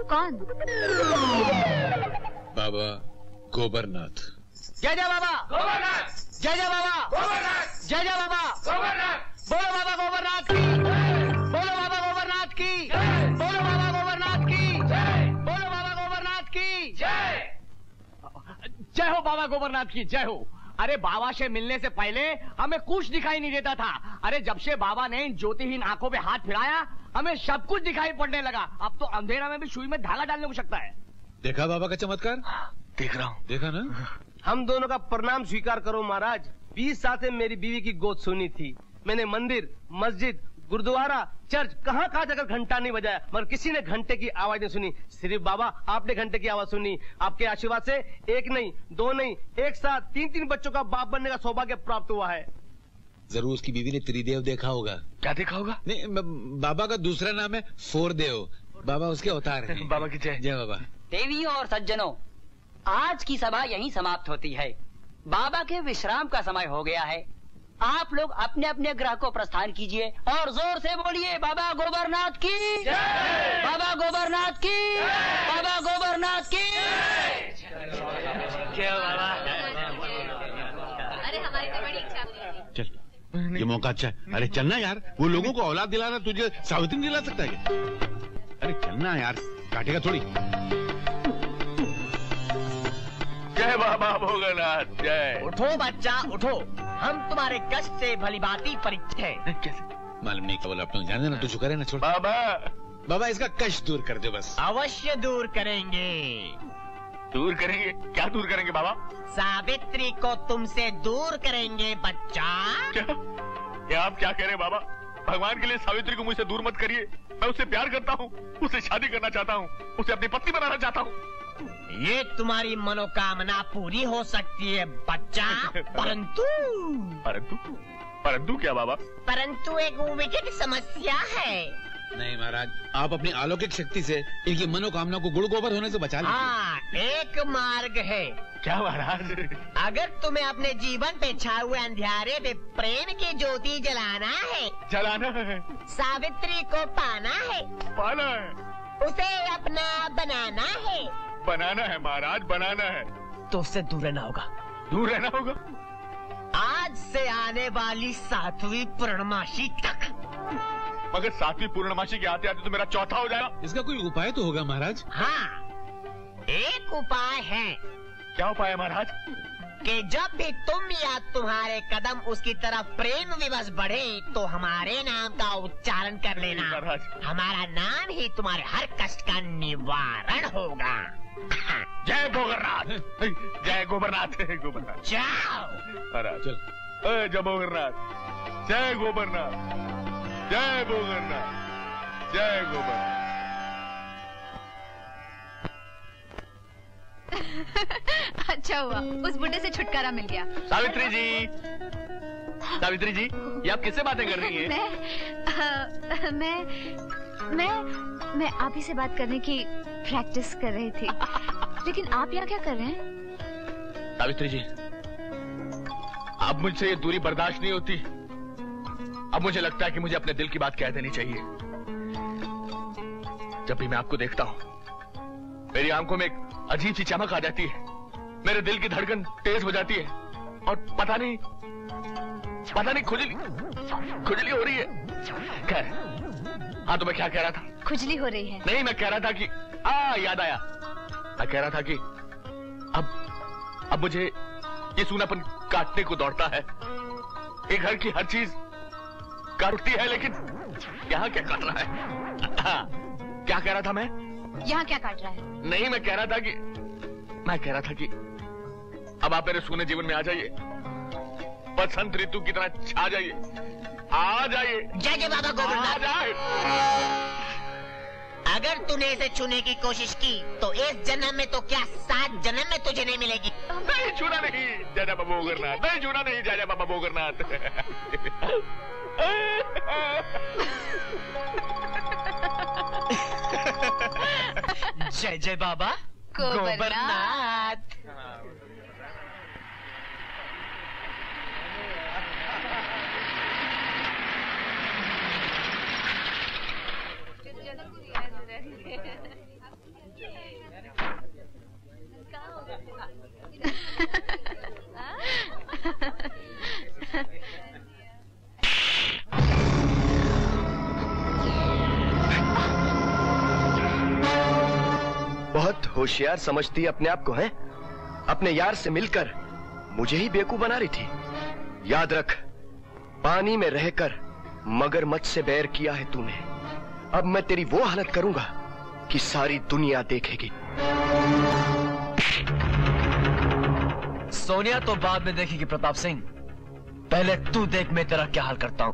कौन? बाबा गोबरनाथ। जय जय बाबा गोबरनाथ, जय जय बाबा गोबरनाथ, जय जय बाबा गोबरनाथ। बोलो बाबा गोबरनाथ की, बोलो बाबा गोबरनाथ की, बोलो बाबा गोबरनाथ की, बोलो बाबा गोबरनाथ की जय। जय हो बाबा गोबरनाथ की जय हो। अरे बाबा से मिलने से पहले हमें कुछ दिखाई नहीं देता था। अरे जब से बाबा ने इन ज्योतिहीन आंखों पे हाथ फिराया हमें सब कुछ दिखाई पड़ने लगा। अब तो अंधेरा में भी सुई में धागा डालने को सकता है। देखा बाबा का चमत्कार? देख रहा हूँ। देखा ना? हम दोनों का प्रणाम स्वीकार करो महाराज। 20 साल से मेरी बीवी की गोद सुनी थी। मैंने मंदिर, मस्जिद, गुरुद्वारा, चर्च, कहाँ जाकर घंटा नहीं बजाया, मगर किसी ने घंटे की आवाज नहीं सुनी। सिर्फ बाबा आपने घंटे की आवाज सुनी। आपके आशीर्वाद से एक नहीं, दो नहीं, एक साथ 3-3 बच्चों का बाप बनने का सौभाग्य प्राप्त हुआ है। जरूर उसकी बीवी ने त्रिदेव देखा होगा। क्या देखा होगा? नहीं, बाबा का दूसरा नाम है फोरदेव। बाबा उसके अवतार हैं। बाबा की जय। जय बाबा। देवियों और सज्जनों, आज की सभा यहीं समाप्त होती है। बाबा के विश्राम का समय हो गया है। आप लोग अपने अपने ग्रह को प्रस्थान कीजिए और जोर से बोलिए बाबा गोबरनाथ की जय, बाबा गोबरनाथ की जय, बाबा गोबरनाथ की जय। ये मौका अच्छा है। अरे चलना यार, वो लोगों को औलाद दिलाना तुझे सावित्री दिला सकता है क्या? अरे चलना यार, काटेगा थोड़ी। जय बाबा भोगनाथ जय। उठो बच्चा उठो, हम तुम्हारे कष्ट से भलीभांति परिचित हैं। कैसे मालूम नहीं, केवल अपने जाने ना, तू चुका रहे ना, छोड़। बाबा इसका कष्ट दूर कर दे बस। अवश्य दूर करेंगे। दूर करेंगे? क्या दूर करेंगे बाबा? सावित्री को तुमसे दूर करेंगे बच्चा। क्या आप क्या कह रहे हैं बाबा? भगवान के लिए सावित्री को मुझसे दूर मत करिए। मैं उससे प्यार करता हूँ, उससे शादी करना चाहता हूँ, उसे अपनी पत्नी बनाना चाहता हूँ। ये तुम्हारी मनोकामना पूरी हो सकती है बच्चा, परंतु परंतु क्या बाबा? परंतु एक विकट समस्या है। नहीं महाराज, आप अपनी अलौकिक शक्ति से इनकी मनोकामना को गुड़ गोबर होने से बचा लीजिए। हाँ, एक मार्ग है। क्या महाराज? अगर तुम्हें अपने जीवन पे छाए हुए अंधियारे पे प्रेम की ज्योति जलाना है, सावित्री को पाना है, उसे अपना बनाना है। बनाना है महाराज, बनाना है। तो उससे दूर रहना होगा। दूर रहना होगा? आज से आने वाली 7वीं पूर्णमासी तक। मगर 7वीं पूर्णमासी के आते आते तो मेरा चौथा हो जाएगा। इसका कोई उपाय तो होगा महाराज? हाँ, एक उपाय है। क्या उपाय है महाराज? कि जब भी तुम या तुम्हारे कदम उसकी तरफ प्रेम विवश बढ़े तो हमारे नाम का उच्चारण कर लेना। हमारा नाम ही तुम्हारे हर कष्ट का निवारण होगा। जय गोबरनाथ, जय गोबरनाथ, गोबरनाथ। जाओ महाराज, जय गोबरनाथ, जय गोबरनाथ, जय गोबरनाथ, जय गोबरनाथ। अच्छा हुआ, उस बुड्ढे से छुटकारा मिल गया। सावित्री जी, सावित्री जी, ये आप किससे बातें कर रही हैं? मैं आप ही से बात करने की प्रैक्टिस कर रही थी। लेकिन आप यहाँ क्या कर रहे हैं? सावित्री जी, अब मुझसे ये दूरी बर्दाश्त नहीं होती। अब मुझे लगता है कि मुझे अपने दिल की बात कह देनी चाहिए। जब भी मैं आपको देखता हूँ, मेरी आंखों में एक अजीब सी चमक आ जाती है, मेरे दिल की धड़कन तेज हो जाती है और पता नहीं खुजली हो रही है। खैर, हाँ, तो मैं क्या कह रहा था? खुजली हो रही है? नहीं, मैं कह रहा था कि याद आया। मैं कह रहा था कि अब मुझे ये सूनापन काटने को दौड़ता है। ये घर की हर चीज काटती है, लेकिन यहाँ क्या काट रहा है? क्या कह रहा था मैं? यहाँ क्या काट रहा है? नहीं, मैं कह रहा था कि अब आप मेरे सूने जीवन में आ जाइए, बसंत ऋतु की तरह छा जाइए, आ जाइए। जय जय बाबा गोबरनाथ। अगर तूने इसे छूने की कोशिश की तो इस जन्म में तो क्या 7 जन्म में तुझे नहीं मिलेगी। नहीं छूना नहीं, जय जय बाबा गोबरनाथ, नहीं छूना नहीं, जय जय बाबा गोबरनाथ। जय जय बाबा गोबरनाथ। बहुत होशियार समझती अपने आप को है। अपने यार से मिलकर मुझे ही बेवकूफ बना रही थी। याद रख, पानी में रहकर मगरमच्छ से बैर किया है तूने। अब मैं तेरी वो हालत करूंगा कि सारी दुनिया देखेगी। सोनिया तो बाद में देखेगी प्रताप सिंह, पहले तू देख मैं तेरा क्या हाल करता हूं।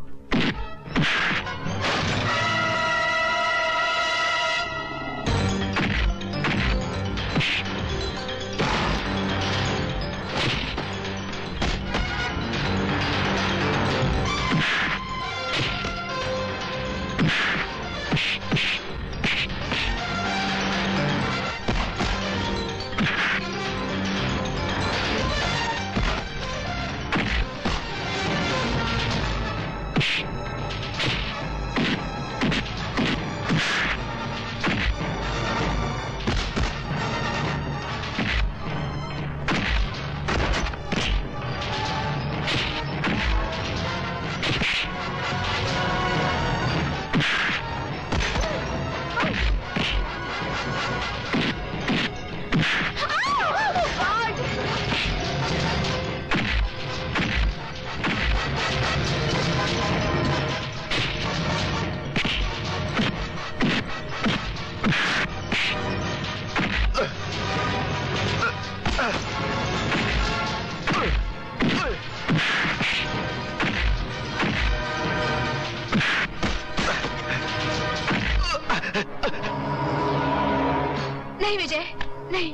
नहीं विजय, नहीं।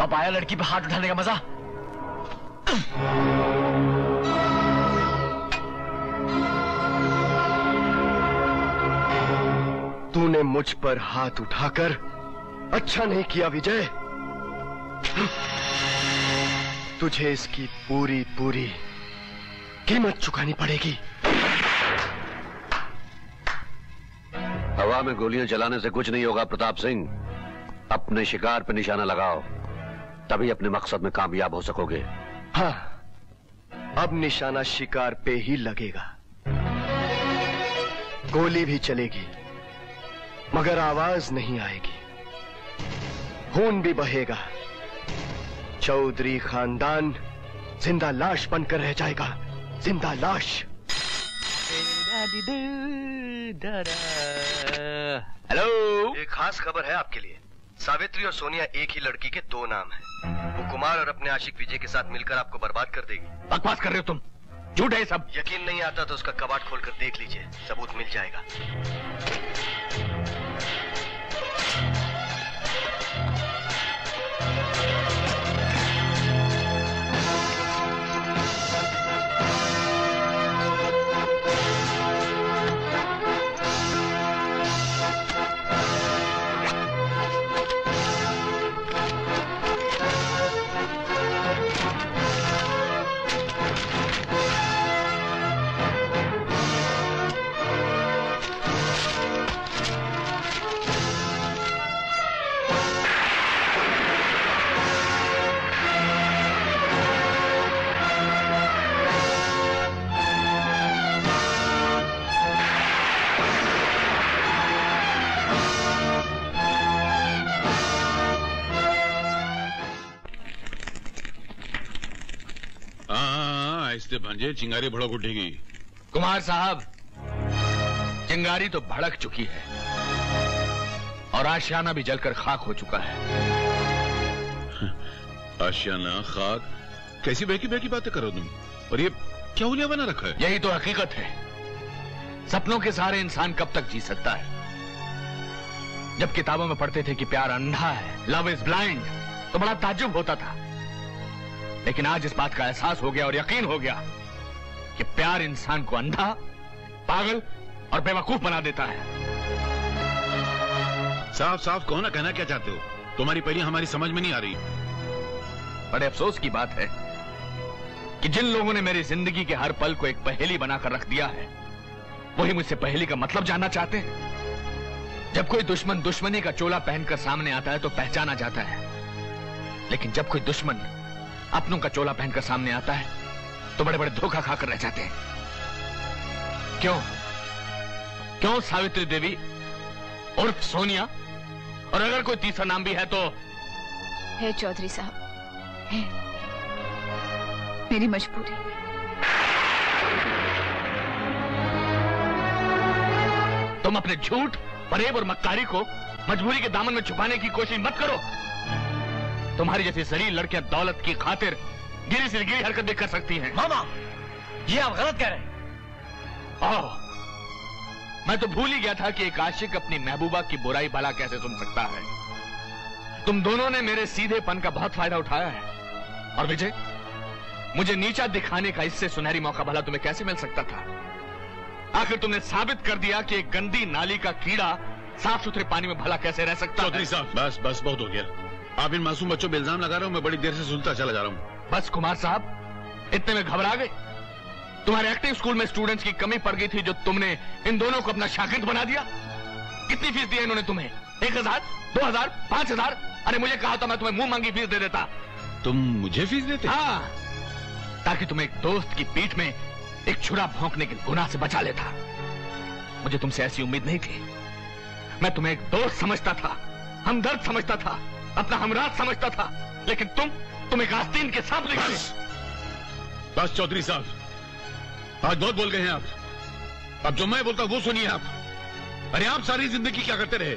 अब आया लड़की पे हाथ उठाने का मजा। तूने मुझ पर हाथ उठाकर अच्छा नहीं किया विजय। तुझे इसकी पूरी पूरी कीमत चुकानी पड़ेगी। हवा में गोलियां चलाने से कुछ नहीं होगा प्रताप सिंह। अपने शिकार पर निशाना लगाओ, तभी अपने मकसद में कामयाब हो सकोगे। हाँ, अब निशाना शिकार पे ही लगेगा। गोली भी चलेगी मगर आवाज नहीं आएगी, खून भी बहेगा। चौधरी खानदान जिंदा लाश बनकर रह जाएगा, जिंदा लाश। हेलो, एक खास खबर है आपके लिए। सावित्री और सोनिया एक ही लड़की के दो नाम हैं। वो कुमार और अपने आशिक विजय के साथ मिलकर आपको बर्बाद कर देगी। बकवास कर रहे हो तुम, झूठ है सब। यकीन नहीं आता तो उसका कबाड़ खोलकर देख लीजिए, सबूत मिल जाएगा। ऐसे भांजे चिंगारी भड़क उठेगी। कुमार साहब, चिंगारी तो भड़क चुकी है और आशियाना भी जलकर खाक हो चुका है। आशियाना, खाक, कैसी बहकी बहकी बातें करो तुम? और ये क्या हुलिया बना रखा है? यही तो हकीकत है। सपनों के सहारे इंसान कब तक जी सकता है? जब किताबों में पढ़ते थे कि प्यार अंधा है, लव इज ब्लाइंड, तो बड़ा ताज्जुब होता था। लेकिन आज इस बात का एहसास हो गया और यकीन हो गया कि प्यार इंसान को अंधा, पागल और बेवकूफ बना देता है। साफ साफ कहो ना, कहना क्या चाहते हो? तुम्हारी पहली हमारी समझ में नहीं आ रही। बड़े अफसोस की बात है कि जिन लोगों ने मेरी जिंदगी के हर पल को एक पहेली बनाकर रख दिया है, वही मुझसे पहेली का मतलब जानना चाहते हैं। जब कोई दुश्मन दुश्मनी का चोला पहनकर सामने आता है तो पहचाना जाता है, लेकिन जब कोई दुश्मन अपनों का चोला पहनकर सामने आता है तो बड़े बड़े धोखा खाकर रह जाते हैं। क्यों क्यों सावित्री देवी उर्फ सोनिया, और अगर कोई तीसरा नाम भी है तो? है चौधरी साहब, है मेरी मजबूरी। तुम अपने झूठ, फरेब और मक्कारी को मजबूरी के दामन में छुपाने की कोशिश मत करो। तुम्हारी जैसी जरील लड़कियां दौलत की खातिर गिरी से गिरी हरकत भी कर सकती हैं। मामा, ये आप गलत कह रहे हैं। ओह, मैं तो भूल ही गया था कि एक आशिक अपनी महबूबा की बुराई भला कैसे सुन सकता है। तुम दोनों ने मेरे सीधेपन का बहुत फायदा उठाया है। और विजय, मुझे नीचा दिखाने का इससे सुनहरी मौका भला तुम्हें कैसे मिल सकता था? आखिर तुमने साबित कर दिया कि एक गंदी नाली का कीड़ा साफ सुथरे पानी में भला कैसे रह सकता है। चौधरी साहब, बस बस बहुत हो गया। आप इन मासूम बच्चों पे इल्जाम लगा रहे हो, मैं बड़ी देर से सुनता चला जा रहा हूँ। बस कुमार साहब, इतने में घबरा गए? तुम्हारे एक्टिंग स्कूल में स्टूडेंट्स की कमी पड़ गई थी जो तुमने इन दोनों को अपना शागिर्द बना दिया। कितनी फीस दी है इन्होंने तुम्हें? 1000, 2000, 5000? अरे मुझे कहा था मैं तुम्हें मुंह मांगी फीस दे देता। तुम मुझे फीस देते? हाँ, ताकि तुम एक दोस्त की पीठ में एक छुरा भौंकने के गुनाह से बचा लेता। मुझे तुमसे ऐसी उम्मीद नहीं थी। मैं तुम्हें एक दोस्त समझता था, हमदर्द समझता था, अपना हमराज समझता था, लेकिन तुम एक आस्तीन के सांप निकले। बस चौधरी साहब, आज बहुत बोल गए हैं आप। अब जो मैं बोलता हूं वो सुनिए आप। अरे आप सारी जिंदगी क्या करते रहे?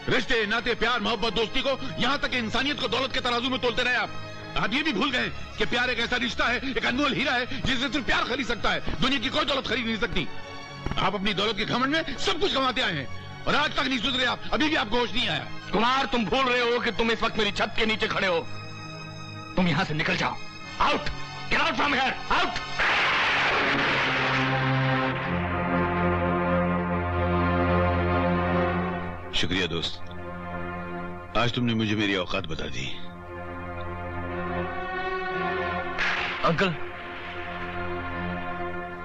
रिश्ते, नाते, प्यार, मोहब्बत, दोस्ती को, यहां तक इंसानियत को दौलत के तराजू में तोलते रहे आप ये भी भूल गए कि प्यार एक ऐसा रिश्ता है, एक अनमोल हीरा है जिससे सिर्फ प्यार खरीद सकता है, दुनिया की कोई दौलत खरीद नहीं सकती। आप अपनी दौलत के घमंड में सब कुछ गंवाते आए हैं। और आज तक नहीं सुधरे आप, अभी भी आपको होश नहीं आया। कुमार, तुम भूल रहे हो कि तुम इस वक्त मेरी छत के नीचे खड़े हो। तुम यहां से निकल जाओ। Out, get out from here, out. शुक्रिया दोस्त, आज तुमने मुझे मेरी औकात बता दी। अंकल,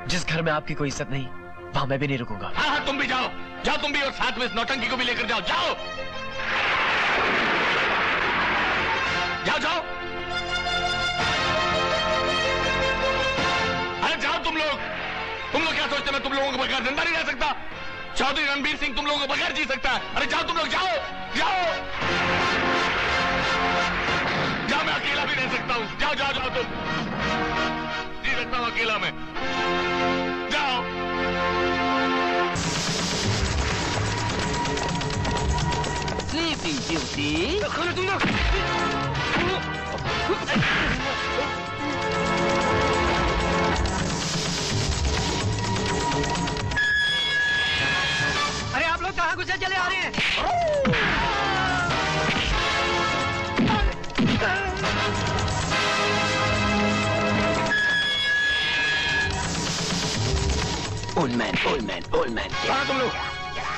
जिस घर में आपकी कोई इज्जत नहीं, वहां मैं भी नहीं रुकूंगा। हाँ हाँ, तुम भी जाओ, जाओ तुम भी, और साथ में इस नौटंकी को भी लेकर जाओ। जाओ जाओ जाओ, अरे जाओ तुम लोग क्या सोचते, मैं तुम लोगों को बगैर जिंदा नहीं रह सकता? चौधरी रणबीर सिंह तुम लोगों को बगैर जी सकता है। अरे जाओ तुम लोग, जाओ जाओ जाओ, मैं अकेला भी रह सकता हूँ। जाओ जाओ जाओ, तुम जी सकता हूँ अकेला मैं। जाओ। स्लीपिंग ब्यूटी, तुम लोग अरे आप लोग कहाँ घुसे चले आ रहे हैं? ओल्ड मैन कहाँ तुम लोग?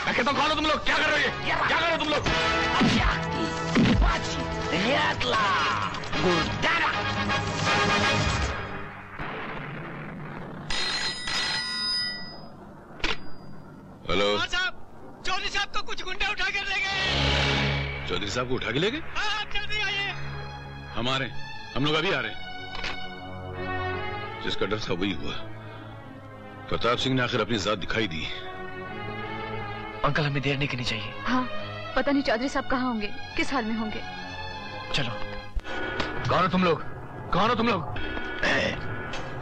मैं कहता हूँ कौन हो तुम लोग? क्या कर रहे हो? क्या कर रहे हो तुम लोग? हेलो साहब, चौधरी साहब को कुछ गुंडे उठा कर ले गए। चौधरी साहब को उठा के ले गए? हाँ, जल्दी आइए। हमारे हम लोग अभी आ रहे हैं। जिसका डर था वही हुआ। प्रताप सिंह ने आखिर अपनी जात दिखाई दी। अंकल, हमें देर नहीं करनी चाहिए। हाँ, पता नहीं चौधरी साहब कहाँ होंगे, किस हाल में होंगे। चलो। कौन हो तुम लोग? कौन हो तुम लोग?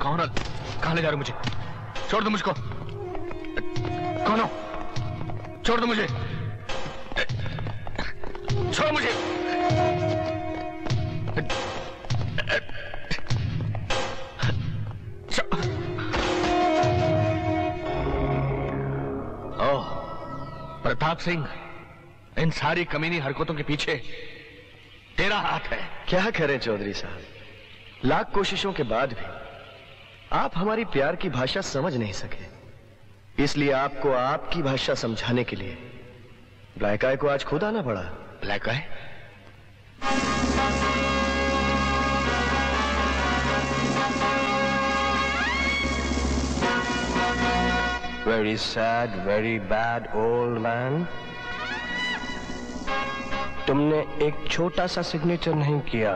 कौन हो? कहाँ ले जा रहे हो मुझे? छोड़ दो मुझको। कौन हो? छोड़ दो मुझे, छोड़ मुझे। ओह, प्रताप सिंह, इन सारी कमीनी हरकतों के पीछे तेरा हाथ है। क्या करें चौधरी साहब, लाख कोशिशों के बाद भी आप हमारी प्यार की भाषा समझ नहीं सके। इसलिए आपको आपकी भाषा समझाने के लिए ब्लैक आई को आज खुद आना पड़ा। Black eye? Very sad, very bad old man. तुमने एक छोटा सा सिग्नेचर नहीं किया,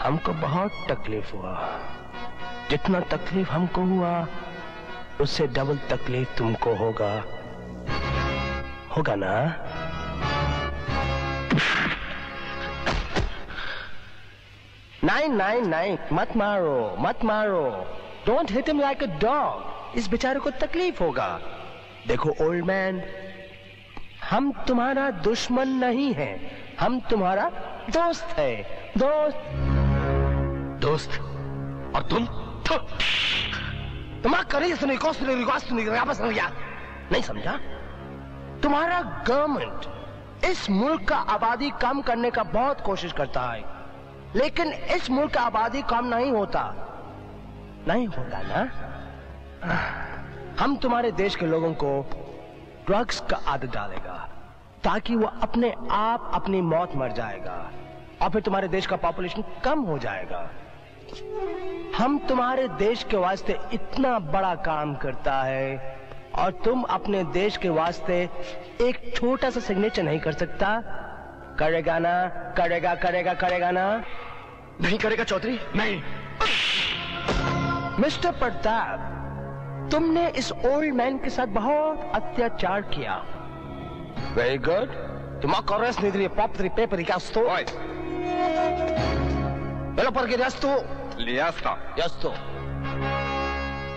हमको बहुत तकलीफ हुआ। जितना तकलीफ हमको हुआ उससे डबल तकलीफ तुमको होगा ना? नहीं, मत मारो। Don't hit him like a dog. इस बेचारे को तकलीफ होगा। देखो ओल्ड मैन, हम तुम्हारा दुश्मन नहीं है, हम तुम्हारा दोस्त है। दोस्त? और तुम? नहीं समझा? तुम्हारा गवर्नमेंट इस मुल्क का आबादी कम करने का बहुत कोशिश करता है, लेकिन इस मुल्क का आबादी कम नहीं होता ना? हम तुम्हारे देश के लोगों को ड्रग्स का आदत डालेगा ताकि वो अपने आप अपनी मौत मर जाएगा, और फिर तुम्हारे देश का पॉपुलेशन कम हो जाएगा। हम तुम्हारे देश के वास्ते इतना बड़ा काम करता है और तुम अपने देश के वास्ते एक छोटा सा सिग्नेचर नहीं कर सकता। करेगा ना? करेगा ना? नहीं करेगा चौधरी, नहीं। मिस्टर प्रताप, तुमने इस ओल्ड मैन के साथ बहुत अत्याचार किया। Very good. तुम corres ni drie pap drie peper ik asto. Velo porque ya esto. Ya esto.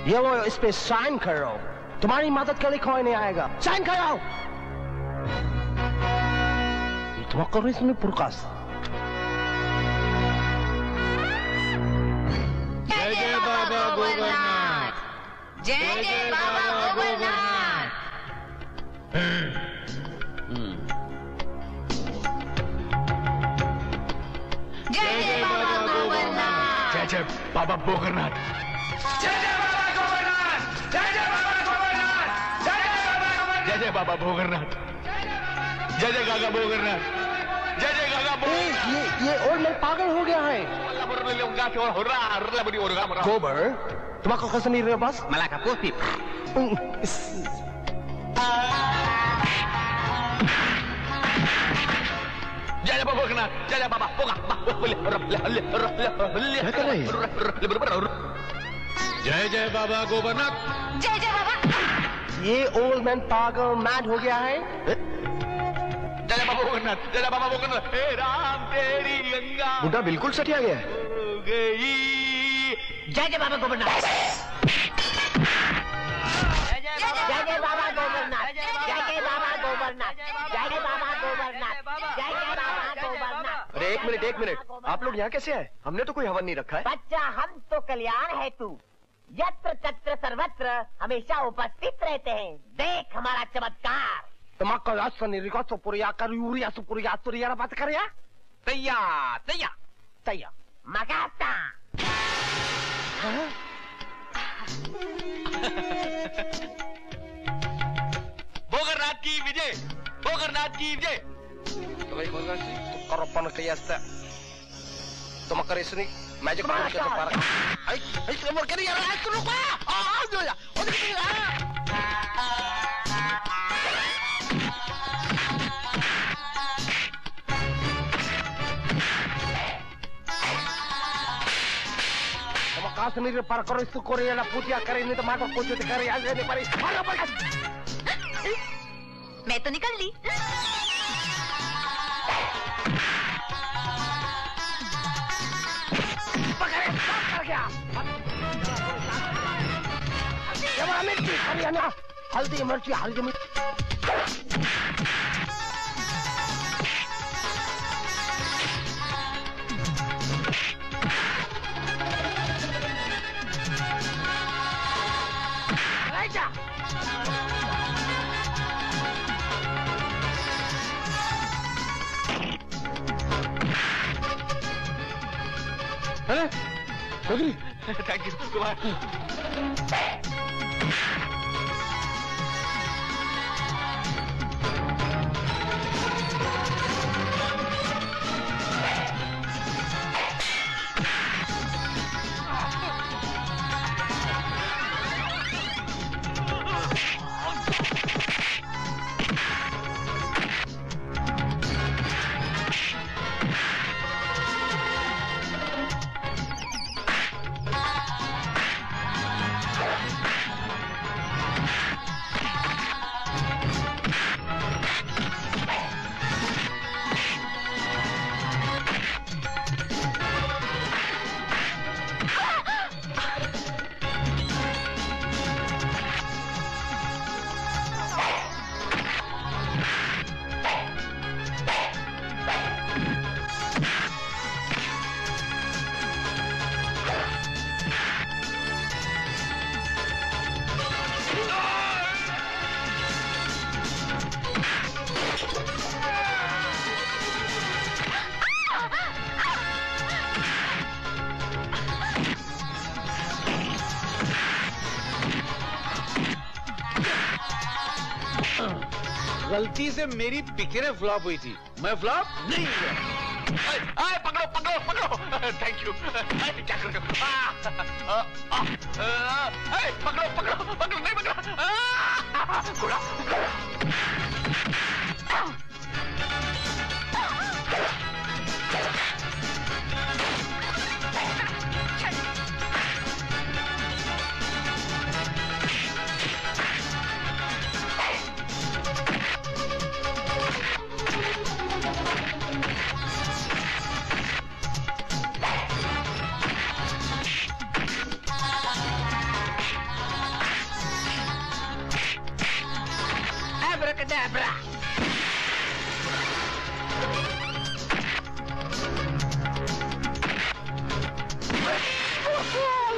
ये वो इस पे साइन करो। तुम्हारी मदद के लिए कोई नहीं आएगा। साइन करो। ये तुम corres ni purkas. जय बाबा गोबरनाथ, जय बाबा गोबरनाथ। जय जय बाबा भोगरनाथ। जय जय बाबा गोबरनाथ। जय जय बाबा गोबरनाथ। जय जय बाबा भोगरनाथ। जय जय गागा भोगरनाथ। जय जय गागा भोगरनाथ। ये ओल्ड मैन पागल हो गया है। गोबर तुम्हारा कैसे नहीं रहे बस मला का पोस्टी जय जय बाबा भोगरनाथ। जय जय बाबा क्या कर रहे हैं? जय जय बाबा गोबरनाथ। जय जय बाबा। ये ओल्ड मैन पागल मैड हो गया है। जय जय बाबा भोगरनाथ। जय जय बाबा भोगरनाथ। हे राम तेरी गंगा बुड्ढा बिल्कुल सटिया गया है। गई। जय जय बाबा गोबरनाथ। जय जय बाबा गोबरनाथ। जय जय बाबा गोबरनाथ। जय जय बाबा गोबरनाथ। जय जय बाबा गोबरनाथ। अरे एक मिनट आप लोग यहाँ कैसे आए? हमने तो कोई हवन नहीं रखा है। बच्चा हम तो कल्याण है तू यत्र तत्र सर्वत्र हमेशा उपस्थित रहते हैं। देख हमारा चमत्कार। तुम्हारा निरिका सुपुरिया कर यूरिया सुपुरिया तुरिया बात कर या तैया तैया तैया मगाता। भोगरनाथ की विजय। भोगरनाथ की विजय। Karapan kayasa. Tumakar sini magic potion ke para. Ay, kamu kiri ya, aku lupa. Aduh ya. Udah kiri. Tumakar sini para karo itu Korea la putia kare ini तो मार को जो करे आज नहीं पारी. मारो पारी. मैं तो निकल ली। मिर्ची हरियाणा हल्दी मिर्ची हल्दी मिर्ची चौधरी थैंक यू कुमार। गलती से मेरी पिक्चरें फ्लॉप हुई थी, मैं फ्लॉप नहीं हुआ। पकड़ो पकड़ो पकड़ो। Thank you. क्या कर रहे हो? पकड़ो पकड़ो पकड़ो नहीं पकड़ो। घोड़ा Abracadabra!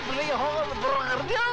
Beli hal berkerja.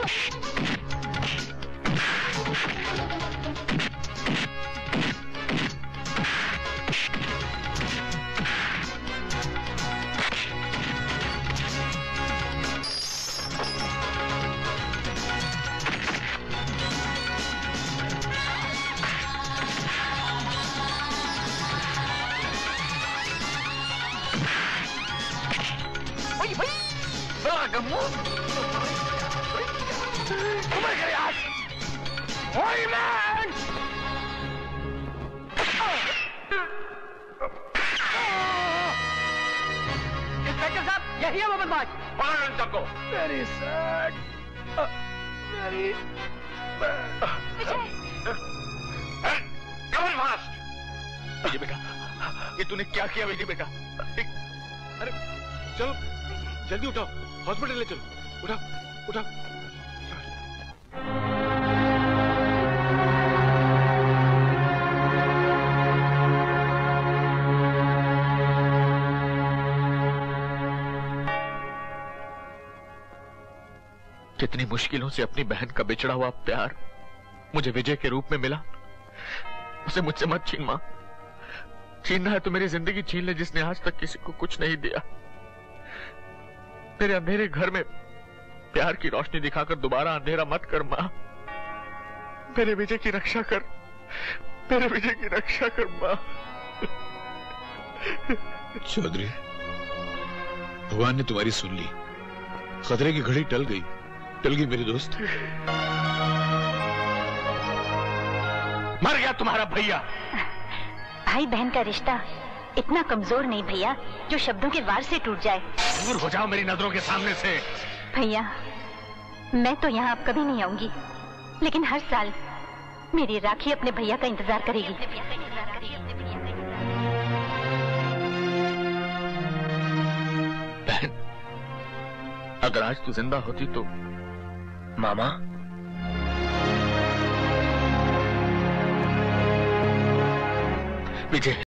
Inspector साहब, यही है वो बदमाश। पकड़ इन सबको। मेरी सैक, मेरी कमल फास्ट। विजय बेटा, ये तूने क्या किया विजय बेटा? अरे चलो जल्दी उठाओ, हॉस्पिटल ले चलो। उठाओ उठाओ। कितनी मुश्किलों से अपनी बहन का बिछड़ा हुआ प्यार मुझे विजय के रूप में मिला। उसे मुझसे मत छीन मां। छीनना है तो मेरी जिंदगी छीन ले, जिसने आज तक किसी को कुछ नहीं दिया। मेरे अंधेरे घर में प्यार की रोशनी दिखाकर दोबारा अंधेरा मत कर मां। मेरे विजय की रक्षा कर, मेरे विजय की रक्षा कर मां। चौधरी, भगवान ने तुम्हारी सुन ली। खतरे की घड़ी टल गई मेरे दोस्त। मर गया तुम्हारा भैया। भाई बहन का रिश्ता इतना कमजोर नहीं भैया जो शब्दों के वार से टूट जाए। दूर हो जाओ मेरी नजरों के सामने से। भैया, मैं तो यहाँ अब कभी नहीं आऊंगी, लेकिन हर साल मेरी राखी अपने भैया का इंतजार करेगी। बहन, अगर आज तू जिंदा होती तो मामा, विजय